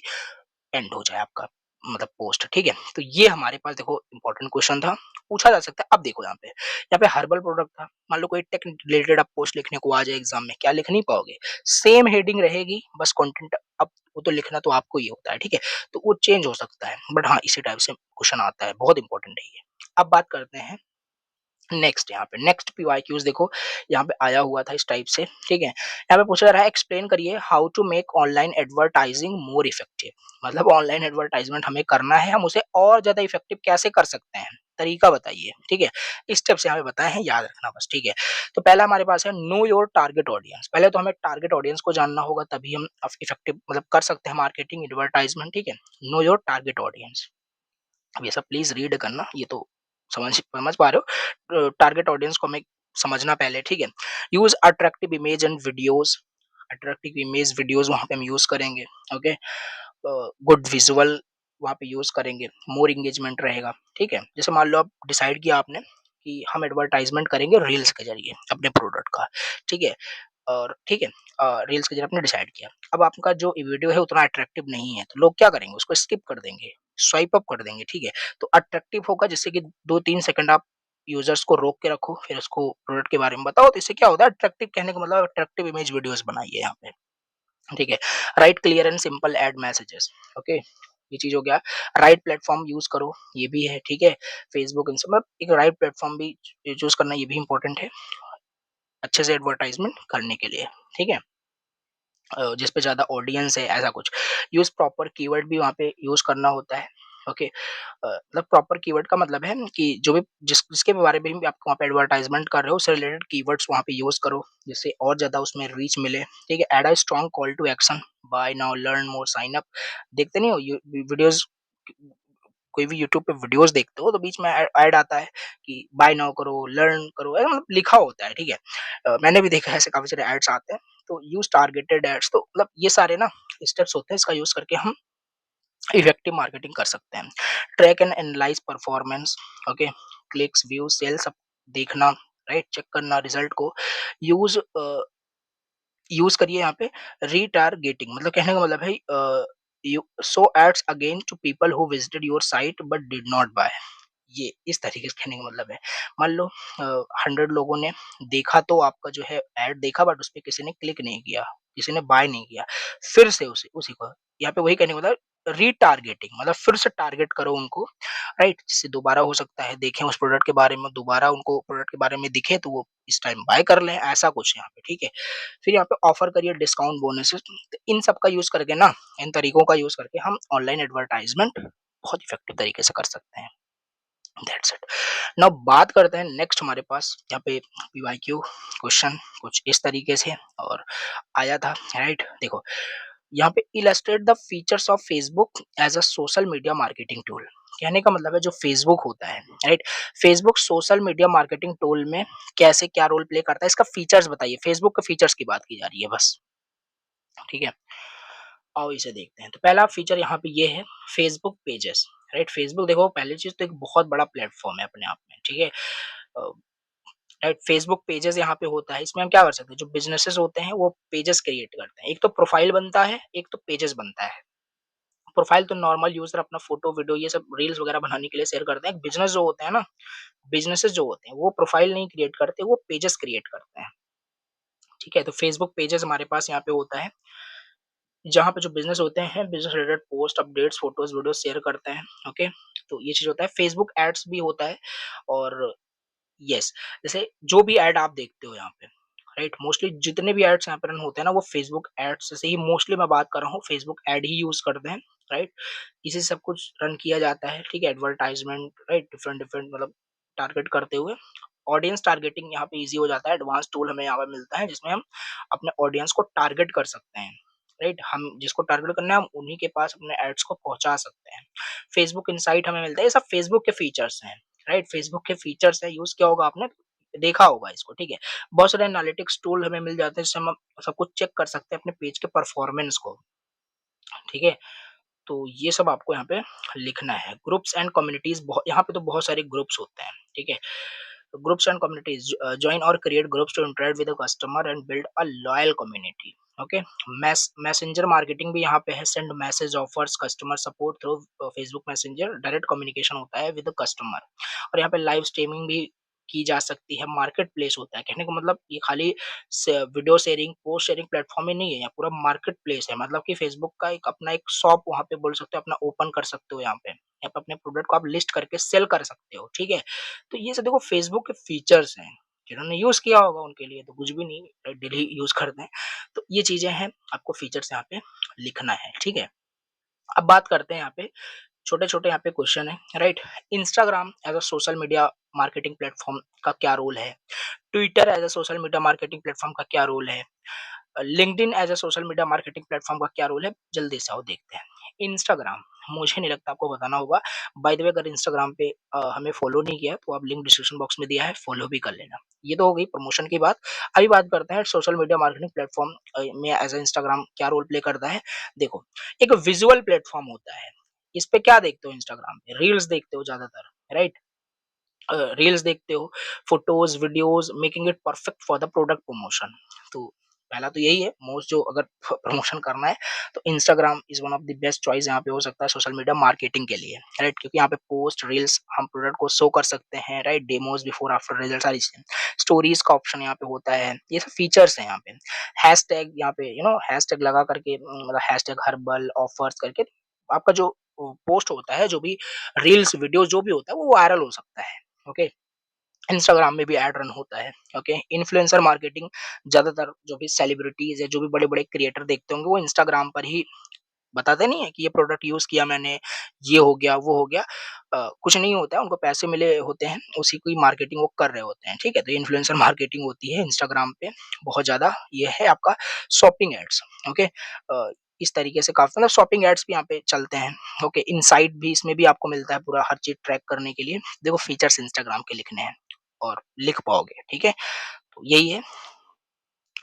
एंड हो जाए आपका मतलब पोस्ट, ठीक है। तो ये हमारे पास देखो इंपॉर्टेंट क्वेश्चन था, पूछा जा सकता है। अब देखो यहाँ पे हर्बल प्रोडक्ट था, मान लो कोई टेक रिलेटेड आप पोस्ट लिखने को आ जाए एग्जाम में, क्या लिख नहीं पाओगे, सेम हेडिंग रहेगी, बस कंटेंट अब वो तो लिखना तो आपको ही होता है, ठीक है, तो वो चेंज हो सकता है, बट हाँ इसी टाइप से क्वेश्चन आता है, बहुत इंपॉर्टेंट है ये। अब बात करते हैं नेक्स्ट, यहाँ पे नेक्स्ट पीवाईक्यूज देखो यहाँ पे आया हुआ था इस टाइप से, ठीक है। यहाँ पे पूछा जा रहा है एक्सप्लेन करिए how to make online advertising more effective, मतलब ऑनलाइन एडवर्टाइजमेंट हमें करना है, हम उसे और ज्यादा इफेक्टिव कैसे कर सकते हैं, तरीका बताइए, ठीक है। स्टेप्स यहाँ पे बताए हैं, याद रखना बस, ठीक है। तो पहला हमारे पास है नो योर टारगेट ऑडियंस, पहले तो हमें टारगेट ऑडियंस को जानना होगा, तभी हम इफेक्टिव मतलब कर सकते हैं मार्केटिंग एडवर्टाइजमेंट, ठीक है। नो योर टारगेट ऑडियंस, अब ये सब प्लीज रीड करना, ये तो समझ समझ पा रहे हो, टारगेट ऑडियंस को हमें समझना पहले, ठीक है। Use attractive image and videos, attractive image videos वहां पे हम यूज करेंगे, ओके। गुड विजुअल वहां पे यूज करेंगे, मोर एंगेजमेंट रहेगा, ठीक है। जैसे मान लो आप डिसाइड किया आपने कि हम एडवर्टाइजमेंट करेंगे रील्स के जरिए अपने प्रोडक्ट का, ठीक है, और ठीक है, रील्स के जरिए आपने डिसाइड किया। अब आपका जो वीडियो है उतना अट्रैक्टिव नहीं है, तो लोग क्या करेंगे, उसको स्किप कर देंगे, स्वाइप अप कर देंगे, ठीक है। तो अट्रैक्टिव होगा, जिससे कि 2-3 सेकंड आप यूजर्स को रोक के रखो, फिर उसको प्रोडक्ट के बारे में बताओ, तो इससे क्या होता है, अट्रैक्टिव कहने का मतलब अट्रैक्टिव इमेज वीडियोस बनाइए यहाँ पे, ठीक है। Write clear and simple ad messages, okay, ये चीज हो गया। राइट प्लेटफॉर्म यूज करो, ये भी है, ठीक है। फेसबुक इंस्टा मतलब एक राइट प्लेटफॉर्म भी चूज करना, ये भी इंपॉर्टेंट है अच्छे से एडवर्टाइजमेंट करने के लिए, ठीक है। जिस पे ज़्यादा ऑडियंस है ऐसा कुछ। यूज़ प्रॉपर कीवर्ड भी वहाँ पे यूज़ करना होता है, ओके। मतलब प्रॉपर कीवर्ड का मतलब है कि जो भी जिसके बारे में भी आप वहाँ पे एडवर्टाइजमेंट कर रहे हो, उससे रिलेटेड कीवर्ड्स वहाँ पे यूज़ करो, जिससे और ज़्यादा उसमें रीच मिले, ठीक है। Add a strong call to action, buy now, learn more, sign up. देखते नहीं हो वीडियोज़, कोई भी यूट्यूब पे वीडियोज़ देखते हो तो बीच में ऐड आता है कि बाय नाउ करो, लर्न करो, ऐसा मतलब लिखा होता है, ठीक है। मैंने भी देखा है ऐसे काफ़ी सारे एड्स आते हैं, तो यूज़ टारगेटेड एड्स, तो मतलब ये सारे ना स्टेप्स होते हैं, इसका यूज़ करके हम इफेक्टिव मार्केटिंग कर सकते हैं। Track and analyse performance, okay, clicks, views, sales, सब देखना, राइट, चेक करना रिजल्ट को। यूज यूज करिए यहाँ पे रीटारगेटिंग, मतलब कहने का मतलब है you show ads again to people who visited your site but did not buy, ये इस तरीके से कहने का मतलब है। मान लो 100 लोगों ने देखा तो आपका जो है ऐड देखा, बट उस पे किसी ने क्लिक नहीं किया, किसी ने बाय नहीं किया, फिर से उसी उसी को यहाँ पे वही कहने का मतलब रीटारगेटिंग, मतलब फिर से टारगेट करो उनको, राइट? जिससे दोबारा हो सकता है देखें उस प्रोडक्ट के बारे में, दोबारा उनको प्रोडक्ट के बारे में दिखे तो वो इस टाइम बाय कर लें, ऐसा कुछ यहाँ पे, ठीक है? फिर यहाँ पे ऑफर करिए डिस्काउंट बोनसेस, तो इन सब का यूज़ करके ना, इन तरीकों का यूज़ करके हम ऑनलाइन एडवर्टाइज़मेंट बहुत इफेक्टिव तरीके से कर सकते हैं। That's it. नाउ बात करते हैं नेक्स्ट, हमारे पास यहाँ पे पीवाईक्यू क्वेश्चन कुछ इस तरीके से और आया था, राइट? देखो, यहाँ पे illustrate the features of Facebook as a social media marketing tool. कहने का मतलब है जो फेसबुक होता है, right? Facebook social media marketing tool में कैसे क्या रोल प्ले करता है, इसका फीचर्स बताइए। फेसबुक के फीचर्स की बात की जा रही है बस, ठीक है? आओ इसे देखते हैं। तो पहला फीचर यहाँ पे ये है, फेसबुक पेजेस, राइट? फेसबुक देखो, पहली चीज तो एक बहुत बड़ा प्लेटफॉर्म है अपने आप में, ठीक है? राइट, फेसबुक पेजेस यहाँ पे होता है, इसमें हम क्या कर सकते हैं, जो बिजनेसेस होते हैं वो पेजेस क्रिएट करते हैं। एक तो प्रोफाइल बनता है, एक तो पेजेस बनता है। प्रोफाइल तो नॉर्मल यूजर अपना फोटो वीडियो ये सब रील्स वगैरह बनाने के लिए शेयर करते हैं। बिजनेस जो होते हैं ना, बिजनेसेस जो होते हैं वो प्रोफाइल नहीं क्रिएट करते, वो पेजेस क्रिएट करते हैं, ठीक है? तो फेसबुक पेजेस हमारे पास यहाँ पे होता है, जहाँ पे जो बिज़नेस होते हैं, business related post, updates, photos, videos share करते हैं, ओके? तो ये चीज़ होता है। फ़ेसबुक एड्स भी होता है और येस, जैसे जो भी ऐड आप देखते हो यहाँ पे, राइट? मोस्टली जितने भी एड्स यहाँ पे रन होते हैं ना, वो फ़ेसबुक एड्स से ही मोस्टली मैं बात कर रहा हूँ, फ़ेसबुक एड ही यूज़ करते हैं, राइट? इसी से सब कुछ रन किया जाता है, ठीक है? Advertisement, right? डिफरेंट-डिफरेंट मतलब टारगेट करते हुए। ऑडियंस टारगेटिंग यहाँ पे ईज़ी हो जाता है, एडवांस टूल हमें यहाँ पे मिलता है, जिसमें हम अपने ऑडियंस को टारगेट कर सकते हैं, राइट? हम जिसको टारगेट करना है, हम उन्हीं के पास अपने एड्स को पहुँचा सकते हैं। फेसबुक इनसाइट हमें मिलता है, ये सब फेसबुक के फीचर्स हैं, राइट? फेसबुक के फीचर्स हैं, यूज़ किया होगा आपने, देखा होगा इसको, ठीक है? बहुत सारे एनालिटिक्स टूल हमें मिल जाते हैं, जिससे हम सब कुछ चेक कर सकते हैं अपने पेज के परफॉर्मेंस को, ठीक है? तो ये सब आपको यहाँ पे लिखना है। ग्रुप्स एंड कम्युनिटीज़, बहु यहाँ पे तो बहुत सारे ग्रुप्स होते हैं, ठीक है? ग्रुप्स एंड कम्युनिटीज़, जॉइन और create groups to interact with the customer and build a loyal community, okay? Messenger marketing भी यहाँ पे है, send message, offers, customer support through Facebook messenger, direct communication होता है विद द कस्टमर। और यहाँ पे लाइव स्ट्रीमिंग भी की जा सकती है, मार्केट प्लेस होता है। कहने का मतलब ये खाली video sharing, post sharing platform ही नहीं है, यहाँ पूरा मार्केट प्लेस है। मतलब कि फेसबुक का एक अपना एक शॉप वहाँ पे बोल सकते हो, अपना ओपन कर सकते हो। यहाँ पे अपने प्रोडक्ट को आप लिस्ट करके सेल कर सकते हो, ठीक है? तो ये सब देखो फेसबुक के फीचर्स हैं, जिन्होंने यूज किया होगा उनके लिए तो कुछ भी नहीं, डेली यूज करते हैं। तो ये चीजें हैं, आपको फीचर्स यहाँ पे लिखना है, ठीक है? अब बात करते हैं यहाँ पे, छोटे-छोटे यहाँ पे क्वेश्चन है, right? Instagram as a social media marketing platform का क्या रोल है? Twitter as a social media marketing platform का क्या रोल है? LinkedIn as a social media marketing platform का क्या रोल है? जल्दी से आओ देखते हैं। इंस्टाग्राम, मुझे नहीं लगता आपको बताना होगा। बाय द वे, अगर इंस्टाग्राम पे हमें फॉलो नहीं किया है तो आप लिंक डिस्क्रिप्शन बॉक्स में दिया है, फॉलो भी कर लेना। ये तो हो गई प्रमोशन की बात। अभी बात करते हैं सोशल मीडिया मार्केटिंग प्लेटफ़ॉर्म में एज़ अ इंस्टाग्राम क्या रोल प्ले करता है? देखो, एक विज़ुअल प्लेटफ़ॉर्म होता है। इस पे क्या देखते हो इंस्टाग्राम पे? रील्स देखते हो ज़्यादातर, राइट? रील्स देखते हो, photos, videos, making it perfect for the product promotion. तो पहला तो यही है, मोस्ट जो अगर प्रमोशन करना है तो Instagram is one of the best choice यहाँ पे हो सकता है सोशल मीडिया मार्केटिंग के लिए, राइट? क्योंकि यहाँ पे पोस्ट, रील्स हम प्रोडक्ट को शो कर सकते हैं, right? Demos, before after result, सारी चीज़ें। स्टोरीज़ का ऑप्शन यहाँ पे होता है, ये सब फीचर्स हैं यहाँ पे। हैशटैग यहाँ पे हैशटैग लगा करके मतलब हैशटैग हर्बल ऑफर्स करके आपका जो पोस्ट होता है, जो भी रील्स, वीडियो जो भी होता है वो वायरल हो सकता है, ओके? इंस्टाग्राम में भी ऐड रन होता है, ओके? इन्फ्लुएंसर मार्केटिंग, ज़्यादातर जो भी सेलिब्रिटीज़ या जो भी बड़े-बड़े क्रिएटर देखते होंगे, वो इंस्टाग्राम पर ही बताते नहीं है कि ये प्रोडक्ट यूज़ किया मैंने, ये हो गया, वो हो गया। कुछ नहीं होता है, उनको पैसे मिले होते हैं, उसी की मार्केटिंग वो कर रहे होते हैं, ठीक है? तो इन्फ्लुएंसर मार्केटिंग होती है इंस्टाग्राम पे बहुत ज़्यादा। ये है आपका शॉपिंग एड्स, ओके? इस तरीके से काफ़ी मतलब शॉपिंग एड्स भी यहाँ पे चलते हैं, ओके? इनसाइट भी इसमें भी आपको मिलता है पूरा हर चीज़ ट्रैक करने के लिए। देखो फीचर्स इंस्टाग्राम के लिखने हैं और लिख पाओगे, ठीक है? तो यही है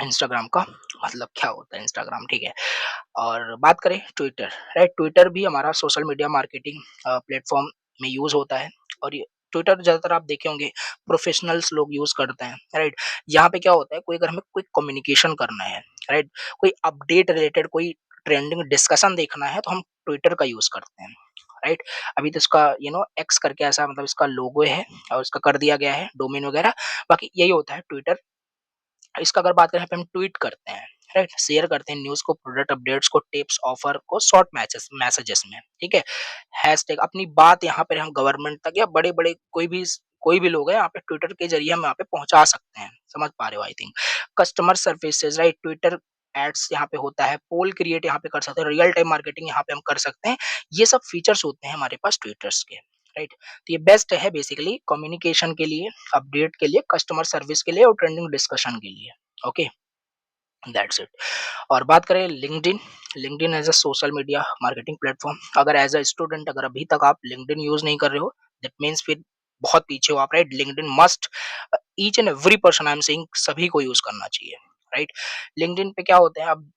इंस्टाग्राम का मतलब क्या होता है इंस्टाग्राम, ठीक है? और बात करें ट्विटर, राइट? ट्विटर भी हमारा सोशल मीडिया मार्केटिंग प्लेटफ़ॉर्म में यूज़ होता है और ये ट्विटर ज़्यादातर आप देखे होंगे प्रोफ़ेशनल्स लोग यूज़ करते हैं, राइट? यहाँ पे क्या होता है, कोई अगर हमें कोई कम्युनिकेशन करना है, राइट? कोई अपडेट रिलेटेड कोई ट्रेंडिंग डिस्कशन देखना है तो हम ट्विटर का यूज़ करते हैं, राइट? अभी तो इसका एक्स करके ऐसा मतलब इसका लोगो है और इसका कर दिया गया है डोमेन वगैरह, बाकी यही होता है ट्विटर। इसका अगर बात करें यहाँ पे हम ट्वीट करते हैं, राइट? शेयर करते हैं न्यूज़ को, प्रोडक्ट अपडेट्स को, टिप्स, ऑफर को शॉर्ट मैसेजेस में, ठीक है? हैशटैग अपनी बात यहाँ पे हम गवर्नमेंट तक या बड़े-बड़े कोई भी लोग हैं यहाँ पे ट्विटर के ज़रिए हम यहाँ पे पहुँचा सकते हैं। समझ पा रहे हो I think. Customer services right? Twitter ads यहाँ पे होता है, पोल क्रिएट यहाँ पे कर सकते हैं, रियल टाइम मार्केटिंग यहाँ पे हम कर सकते हैं। ये सब फीचर्स होते हैं हमारे पास ट्विटर्स के, राइट? तो ये बेस्ट है बेसिकली कम्युनिकेशन के लिए, अपडेट के लिए, कस्टमर सर्विस के लिए और ट्रेंडिंग डिस्कशन के लिए। Okay, that's it. और बात करें LinkedIn, LinkedIn as a social media marketing platform. अगर एज अ स्टूडेंट अगर अभी तक आप लिंक्डइन यूज नहीं कर रहे हो, दैट मीन्स फिर बहुत पीछे हो आप, right? LinkedIn must, each and every person I am saying, सभी को यूज करना चाहिए, राइट? लिंक्डइन पे क्या होता है, अब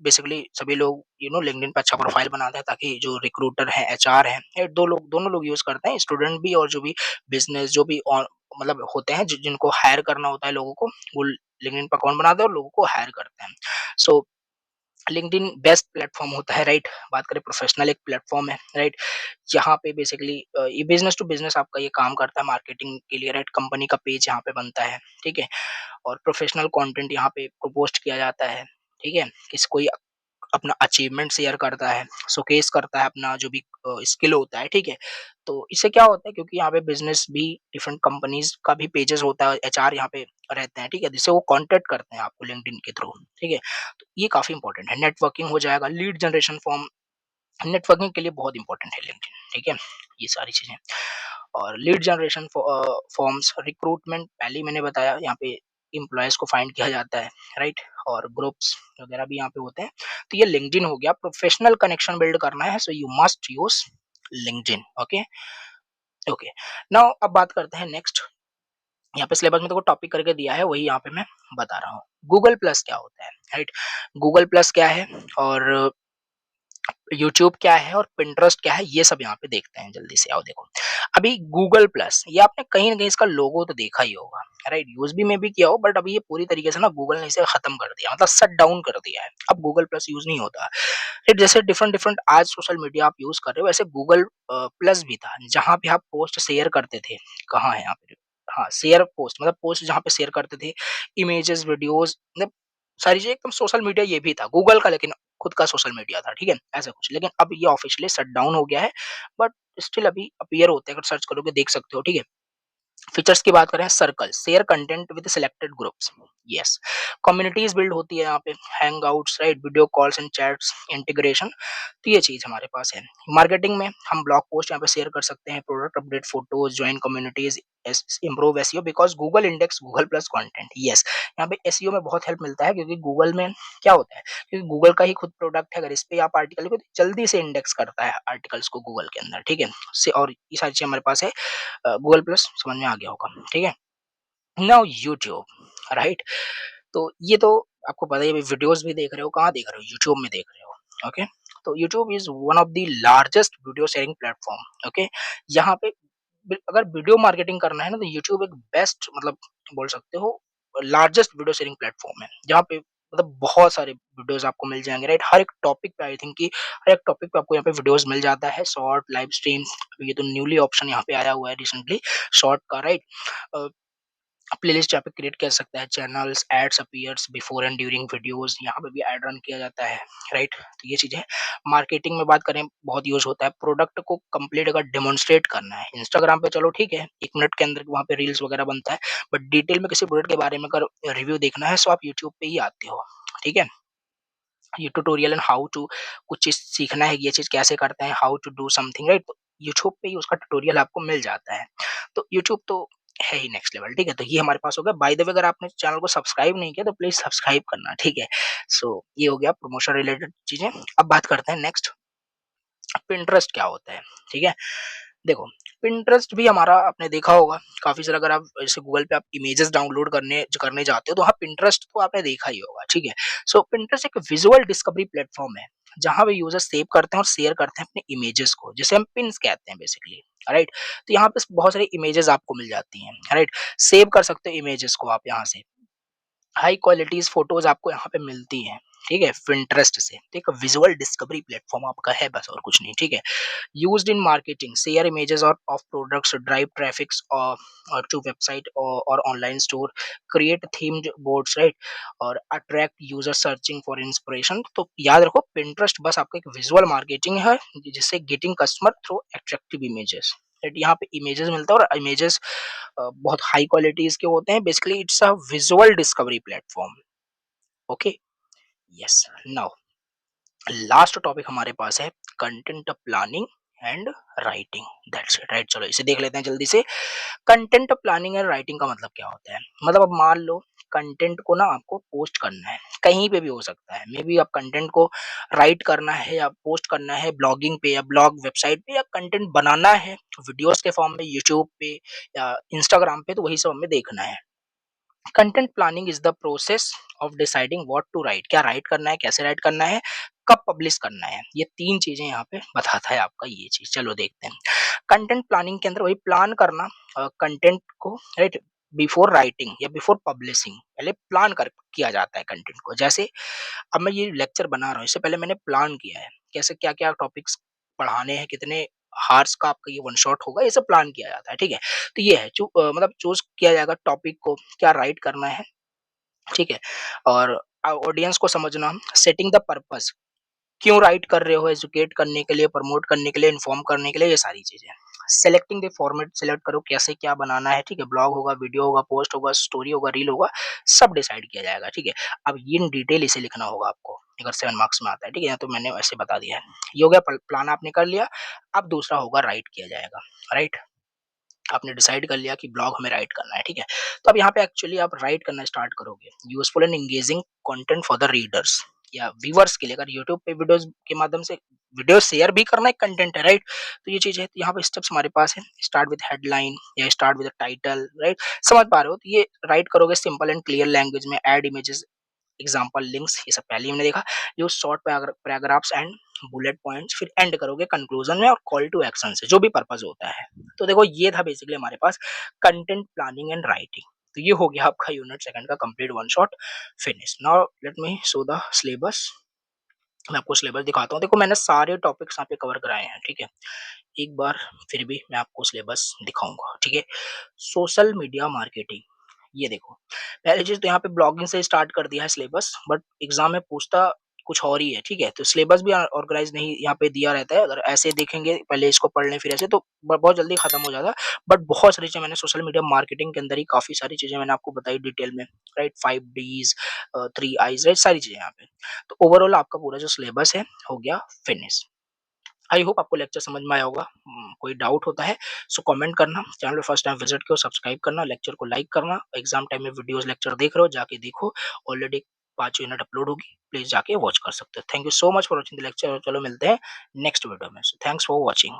बेसिकली सभी लोग लिंक्डइन पे अच्छा प्रोफाइल बनाते हैं ताकि जो रिक्रूटर है, एचआर है, ये दोनों लोग यूज करते हैं, स्टूडेंट भी और जो भी बिजनेस जो भी मतलब होते हैं जिनको हायर करना होता है लोगों को, वो लिंक्डइन पर अकाउंट बनाते हैं और लोगों को हायर करते हैं। सो लिंक्डइन बेस्ट प्लेटफॉर्म होता है, राइट? बात करें प्रोफेशनल एक प्लेटफॉर्म है, राइट? यहाँ पे बेसिकली ये बिजनेस टू बिजनेस आपका ये काम करता है मार्केटिंग के लिए, राइट? कंपनी का पेज यहाँ पे बनता है, ठीक है? और प्रोफेशनल कंटेंट यहाँ पे पोस्ट किया जाता है, ठीक है? किसी कोई अपना अचीवमेंट शेयर करता है, शोकेस करता है अपना जो भी स्किल होता है, ठीक है? तो इससे क्या होता है, क्योंकि यहाँ पे बिज़नेस भी डिफरेंट कंपनीज़ का भी पेजेज़ होता है, एचआर यहाँ पे रहते हैं, ठीक है? जिससे वो कॉन्टैक्ट करते हैं आपको लिंक्डइन के थ्रू, ठीक है? तो ये काफ़ी इंपॉर्टेंट है, नेटवर्किंग हो जाएगा, लीड जनरेशन फॉर्म, नेटवर्किंग के लिए बहुत इंपॉर्टेंट है लिंक्डइन, ठीक है? ये सारी चीज़ें। और लीड जनरेशन फॉर्म्स, रिक्रूटमेंट पहले ही मैंने बताया, यहाँ पे एम्प्लॉयज़ को फाइंड किया जाता है, राइट? और ग्रुप्स वगैरह भी यहाँ पे होते हैं। तो ये लिंक्डइन हो गया, प्रोफेशनल कनेक्शन बिल्ड करना है, so you must use LinkedIn, okay? Okay, now अब बात करते हैं नेक्स्ट। यहाँ पे सिलेबस में देखो टॉपिक करके दिया है, वही यहाँ पे मैं बता रहा हूँ। गूगल प्लस क्या होता है, राइट? गूगल प्लस क्या है और यूट्यूब क्या है और पिंटरेस्ट क्या है, ये सब यहाँ पे देखते हैं। जल्दी से आओ देखो। अभी गूगल प्लस, ये आपने कहीं न कहीं इसका लोगो तो देखा ही होगा, राइट? यूज़ भी मैं भी किया हो, बट अभी ये पूरी तरीके से ना गूगल ने इसे खत्म कर दिया, मतलब शट डाउन कर दिया है। अब गूगल प्लस यूज़ नहीं होता। फिर जैसे डिफरेंट-डिफरेंट आज सोशल मीडिया आप यूज़ कर रहे हो, वैसे गूगल प्लस भी था, जहाँ पे आप पोस्ट शेयर करते थे। कहाँ है यहाँ पे? हाँ, शेयर पोस्ट मतलब पोस्ट जहाँ पे शेयर करते थे, इमेजेस, वीडियोज़, मतलब सारी चीज़ें एकदम सोशल मीडिया ये भी था, गूगल का लेकिन खुद का सोशल मीडिया था, ठीक है? ऐसा कुछ। लेकिन अब ये ऑफ़िशियली शट डाउन हो गया है, बट स्टिल अभी अपीयर होते हैं, अगर सर्च करोगे देख सकते हो, ठीक है? फीचर्स की बात करें, circle, share content with selected groups, yes. Communities build होती है यहाँ पे, Hangouts, right? Video calls and chats, integration, तो ये चीज हमारे पास है। मार्केटिंग में हम ब्लॉग पोस्ट यहाँ पे शेयर कर सकते हैं, product update, photos, join communities, improve SEO because Google index Google plus content, yes. यहाँ पे एसईओ में बहुत हेल्प मिलता है, क्योंकि गूगल में क्या होता है, क्योंकि गूगल का ही खुद प्रोडक्ट है, अगर इस पे आप आर्टिकल लिखो तो जल्दी से इंडेक्स करता है आर्टिकल्स को गूगल के अंदर, ठीक है? से और ये सारी चीजें हमारे पास है। गूगल प्लस समझ में आ गया होगा, ठीक है? Now YouTube, right? तो ये तो आपको पता ही है, वीडियोस भी देख रहे हो, कहाँ देख रहे हो? यूट्यूब में देख रहे हो, ओके? तो YouTube is one of the largest video sharing platform, okay? यहाँ पे अगर वीडियो मार्केटिंग करना है ना, तो यूट्यूब एक बेस्ट, मतलब बोल सकते हो लार्जेस्ट वीडियो शेयरिंग प्लेटफॉर्म है, जहाँ पे मतलब बहुत सारे वीडियोस आपको मिल जाएंगे, राइट? हर एक टॉपिक पे, आई थिंक कि हर एक टॉपिक पे आपको यहाँ पे वीडियोस मिल जाता है, शॉर्ट, लाइव स्ट्रीम। ये तो न्यूली ऑप्शन यहाँ पे आया हुआ है रिसेंटली, शॉर्ट का, राइट? प्लेलिस्ट यहाँ पे क्रिएट कर सकता है, channels, ads appears before and during videos, यहाँ पे भी ऐड रन किया जाता है, राइट? तो ये चीज़ है। मार्केटिंग में बात करें, बहुत यूज़ होता है, प्रोडक्ट को कंप्लीट अगर डेमोंस्ट्रेट करना है, इंस्टाग्राम पे चलो ठीक है, 1 मिनट के अंदर वहाँ पे रील्स वगैरह बनता है, बट डिटेल में किसी प्रोडक्ट के बारे में अगर रिव्यू देखना है, सो आप यूट्यूब पे ही आते हो, ठीक है? ये ट्यूटोरियल एंड हाउ टू, कुछ चीज़ सीखना है, ये चीज़ कैसे करते हैं, how to do something, right? तो यूट्यूब पे ही उसका ट्यूटोरियल आपको मिल जाता है। तो यूट्यूब तो है ही नेक्स्ट लेवल, ठीक है? तो ये हमारे पास हो गया। बाय द वे, अगर आपने चैनल को सब्सक्राइब नहीं किया तो प्लीज़ सब्सक्राइब करना, ठीक है? सो ये हो गया प्रमोशन रिलेटेड चीज़ें। अब बात करते हैं नेक्स्ट, पिंटरेस्ट क्या होता है, ठीक है? देखो, पिंटरेस्ट भी हमारा आपने देखा होगा काफ़ी सारा, अगर आप जैसे गूगल पे आप इमेजेस डाउनलोड करने जाते हो, तो हाँ, पिंटरेस्ट तो आपने देखा ही होगा, ठीक है? सो पिंटरेस्ट एक विजुअल डिस्कवरी प्लेटफ़ॉर्म है, जहाँ पे यूज़र सेव करते हैं और शेयर करते हैं अपने इमेजेस को, जिसे हम पिन्स कहते हैं बेसिकली, राइट? तो यहाँ पे बहुत सारी इमेजेस आपको मिल जाती हैं, राइट? सेव कर सकते हो इमेजेस को आप यहाँ से। हाई क्वालिटीज़ फ़ोटोज़ आपको यहाँ पे मिलती हैं, ठीक है, Pinterest से। तो एक विजुअल डिस्कवरी प्लेटफ़ॉर्म आपका है बस और कुछ नहीं, ठीक है। Used in marketing, share images और of products, drive traffics to website और online store, create themed boards, right? और attract user searching for inspiration. तो याद रखो, Pinterest बस आपका एक विजुअल मार्केटिंग है जिससे getting customer through attractive images, right? यहाँ पे इमेजेस मिलता है और इमेजेस बहुत हाई क्वालिटीज़ के होते हैं। Basically it's a visual discovery platform. Okay, yes. Now last topic हमारे पास है content planning and writing. That's it, right? चलो इसे देख लेते हैं जल्दी से। कंटेंट प्लानिंग एंड राइटिंग का मतलब क्या होता है? मतलब अब मान लो कंटेंट को ना आपको पोस्ट करना है, कहीं पे भी हो सकता है। मे बी आप कंटेंट को राइट करना है या पोस्ट करना है ब्लॉगिंग पे या ब्लॉग वेबसाइट पे, या कंटेंट बनाना है वीडियोस के फॉर्म में यूट्यूब पे या इंस्टाग्राम पे, तो वही सब हमें देखना है। Content planning is the process of deciding what to write. क्या राइट करना है, कैसे राइट करना है, कब पब्लिश करना है, ये तीन चीजें यहाँ पे बताता है आपका ये चीज। चलो देखते हैं। कंटेंट प्लानिंग के अंदर वही प्लान करना कंटेंट को, राइट? बिफोर राइटिंग या बिफोर पब्लिशिंग पहले प्लान कर किया जाता है कंटेंट को। जैसे अब मैं ये लेक्चर बना रहा हूँ, इससे पहले मैंने प्लान किया है कैसे क्या क्या टॉपिक्स पढ़ाने हैं, कितने हार्स का आपका ये वन शॉट होगा, ये सब प्लान किया जाता है, ठीक है? तो ये है मतलब चूज किया जाएगा टॉपिक को, क्या राइट करना है, ठीक है? और ऑडियंस को समझना, सेटिंग द पर्पस, क्यों राइट कर रहे हो, एजुकेट करने के लिए, प्रमोट करने के लिए, इन्फॉर्म करने के लिए, ये सारी चीजें। सेलेक्टिंग द फॉर्मेट, सेलेक्ट करो कैसे क्या बनाना है, ठीक है? ब्लॉग होगा, वीडियो होगा, पोस्ट होगा, स्टोरी होगा, रील होगा, सब डिसाइड किया जाएगा, ठीक है? अब ये इन डिटेल इसे लिखना होगा आपको अगर 7 मार्क्स में आता है, ठीक है? तो मैंने वैसे बता दिया है। ये हो गया, प्लान आपने कर लिया। अब दूसरा होगा राइट किया जाएगा, राइट? आपने डिसाइड कर लिया कि ब्लॉग हमें राइट करना है, ठीक है? तो अब यहाँ पे एक्चुअली आप राइट करना स्टार्ट करोगे। Useful and engaging content for the readers या व्यूअर्स के लिए। अगर यूट्यूब पे वीडियोस के माध्यम से वीडियो शेयर भी करना एक कंटेंट है, राइट? तो ये चीज है। तो यहाँ पे स्टेप्स हमारे पास है। स्टार्ट विद हेडलाइन या स्टार्ट विद टाइटल, राइट? समझ पा रहे हो? तो ये राइट करोगे सिंपल एंड क्लियर लैंग्वेज में, ऐड इमेजेस, एग्जाम्पल लिंक्स, ये सब पहले ही हमने देखा। Use short paragraphs and bullet points, फिर एंड करोगे कंक्लूजन में और कॉल टू एक्शन से, जो भी पर्पस होता है। तो देखो ये था बेसिकली हमारे पास कंटेंट प्लानिंग एंड राइटिंग। तो ये हो गया आपका यूनिट सेकंड का complete one shot finish. Now let me show the syllabus. मैं आपको सिलेबस दिखाता हूँ। देखो मैंने सारे टॉपिक्स यहाँ पे कवर कराए हैं, ठीक है? एक बार फिर भी मैं आपको सिलेबस दिखाऊंगा, ठीक है? सोशल मीडिया मार्केटिंग, ये देखो पहली चीज तो यहाँ पे ब्लॉगिंग से स्टार्ट कर दिया है सिलेबस, बट एग्जाम में पूछता कुछ और ही है, ठीक है? तो सिलेबस भी ऑर्गेनाइज नहीं यहाँ पे दिया रहता है। अगर ऐसे देखेंगे पहले इसको पढ़ लें फिर ऐसे, तो बहुत जल्दी खत्म हो जाता है। बट बहुत सारी चीजें मैंने सोशल मीडिया मार्केटिंग के अंदर ही काफी सारी चीजें मैंने आपको बताई डिटेल में, राइट? 5 Ds, 3 Is, right? सारी चीजें यहाँ पे। तो ओवरऑल आपका पूरा जो सिलेबस है हो गया फिनिश। आई होप आपको लेक्चर समझ में आया होगा। कोई डाउट होता है सो कमेंट करना। चैनल पे फर्स्ट टाइम विजिट किया सब्सक्राइब करना, लेक्चर को लाइक करना। एग्जाम टाइम में वीडियोस लेक्चर देख रहे हो जाके देखो, ऑलरेडी 5 यूनिट अपलोड होगी, प्लीज जाके वॉच कर सकते हो। Thank you so much for watching the lecture. चलो मिलते हैं नेक्स्ट वीडियो में। So thanks for watching.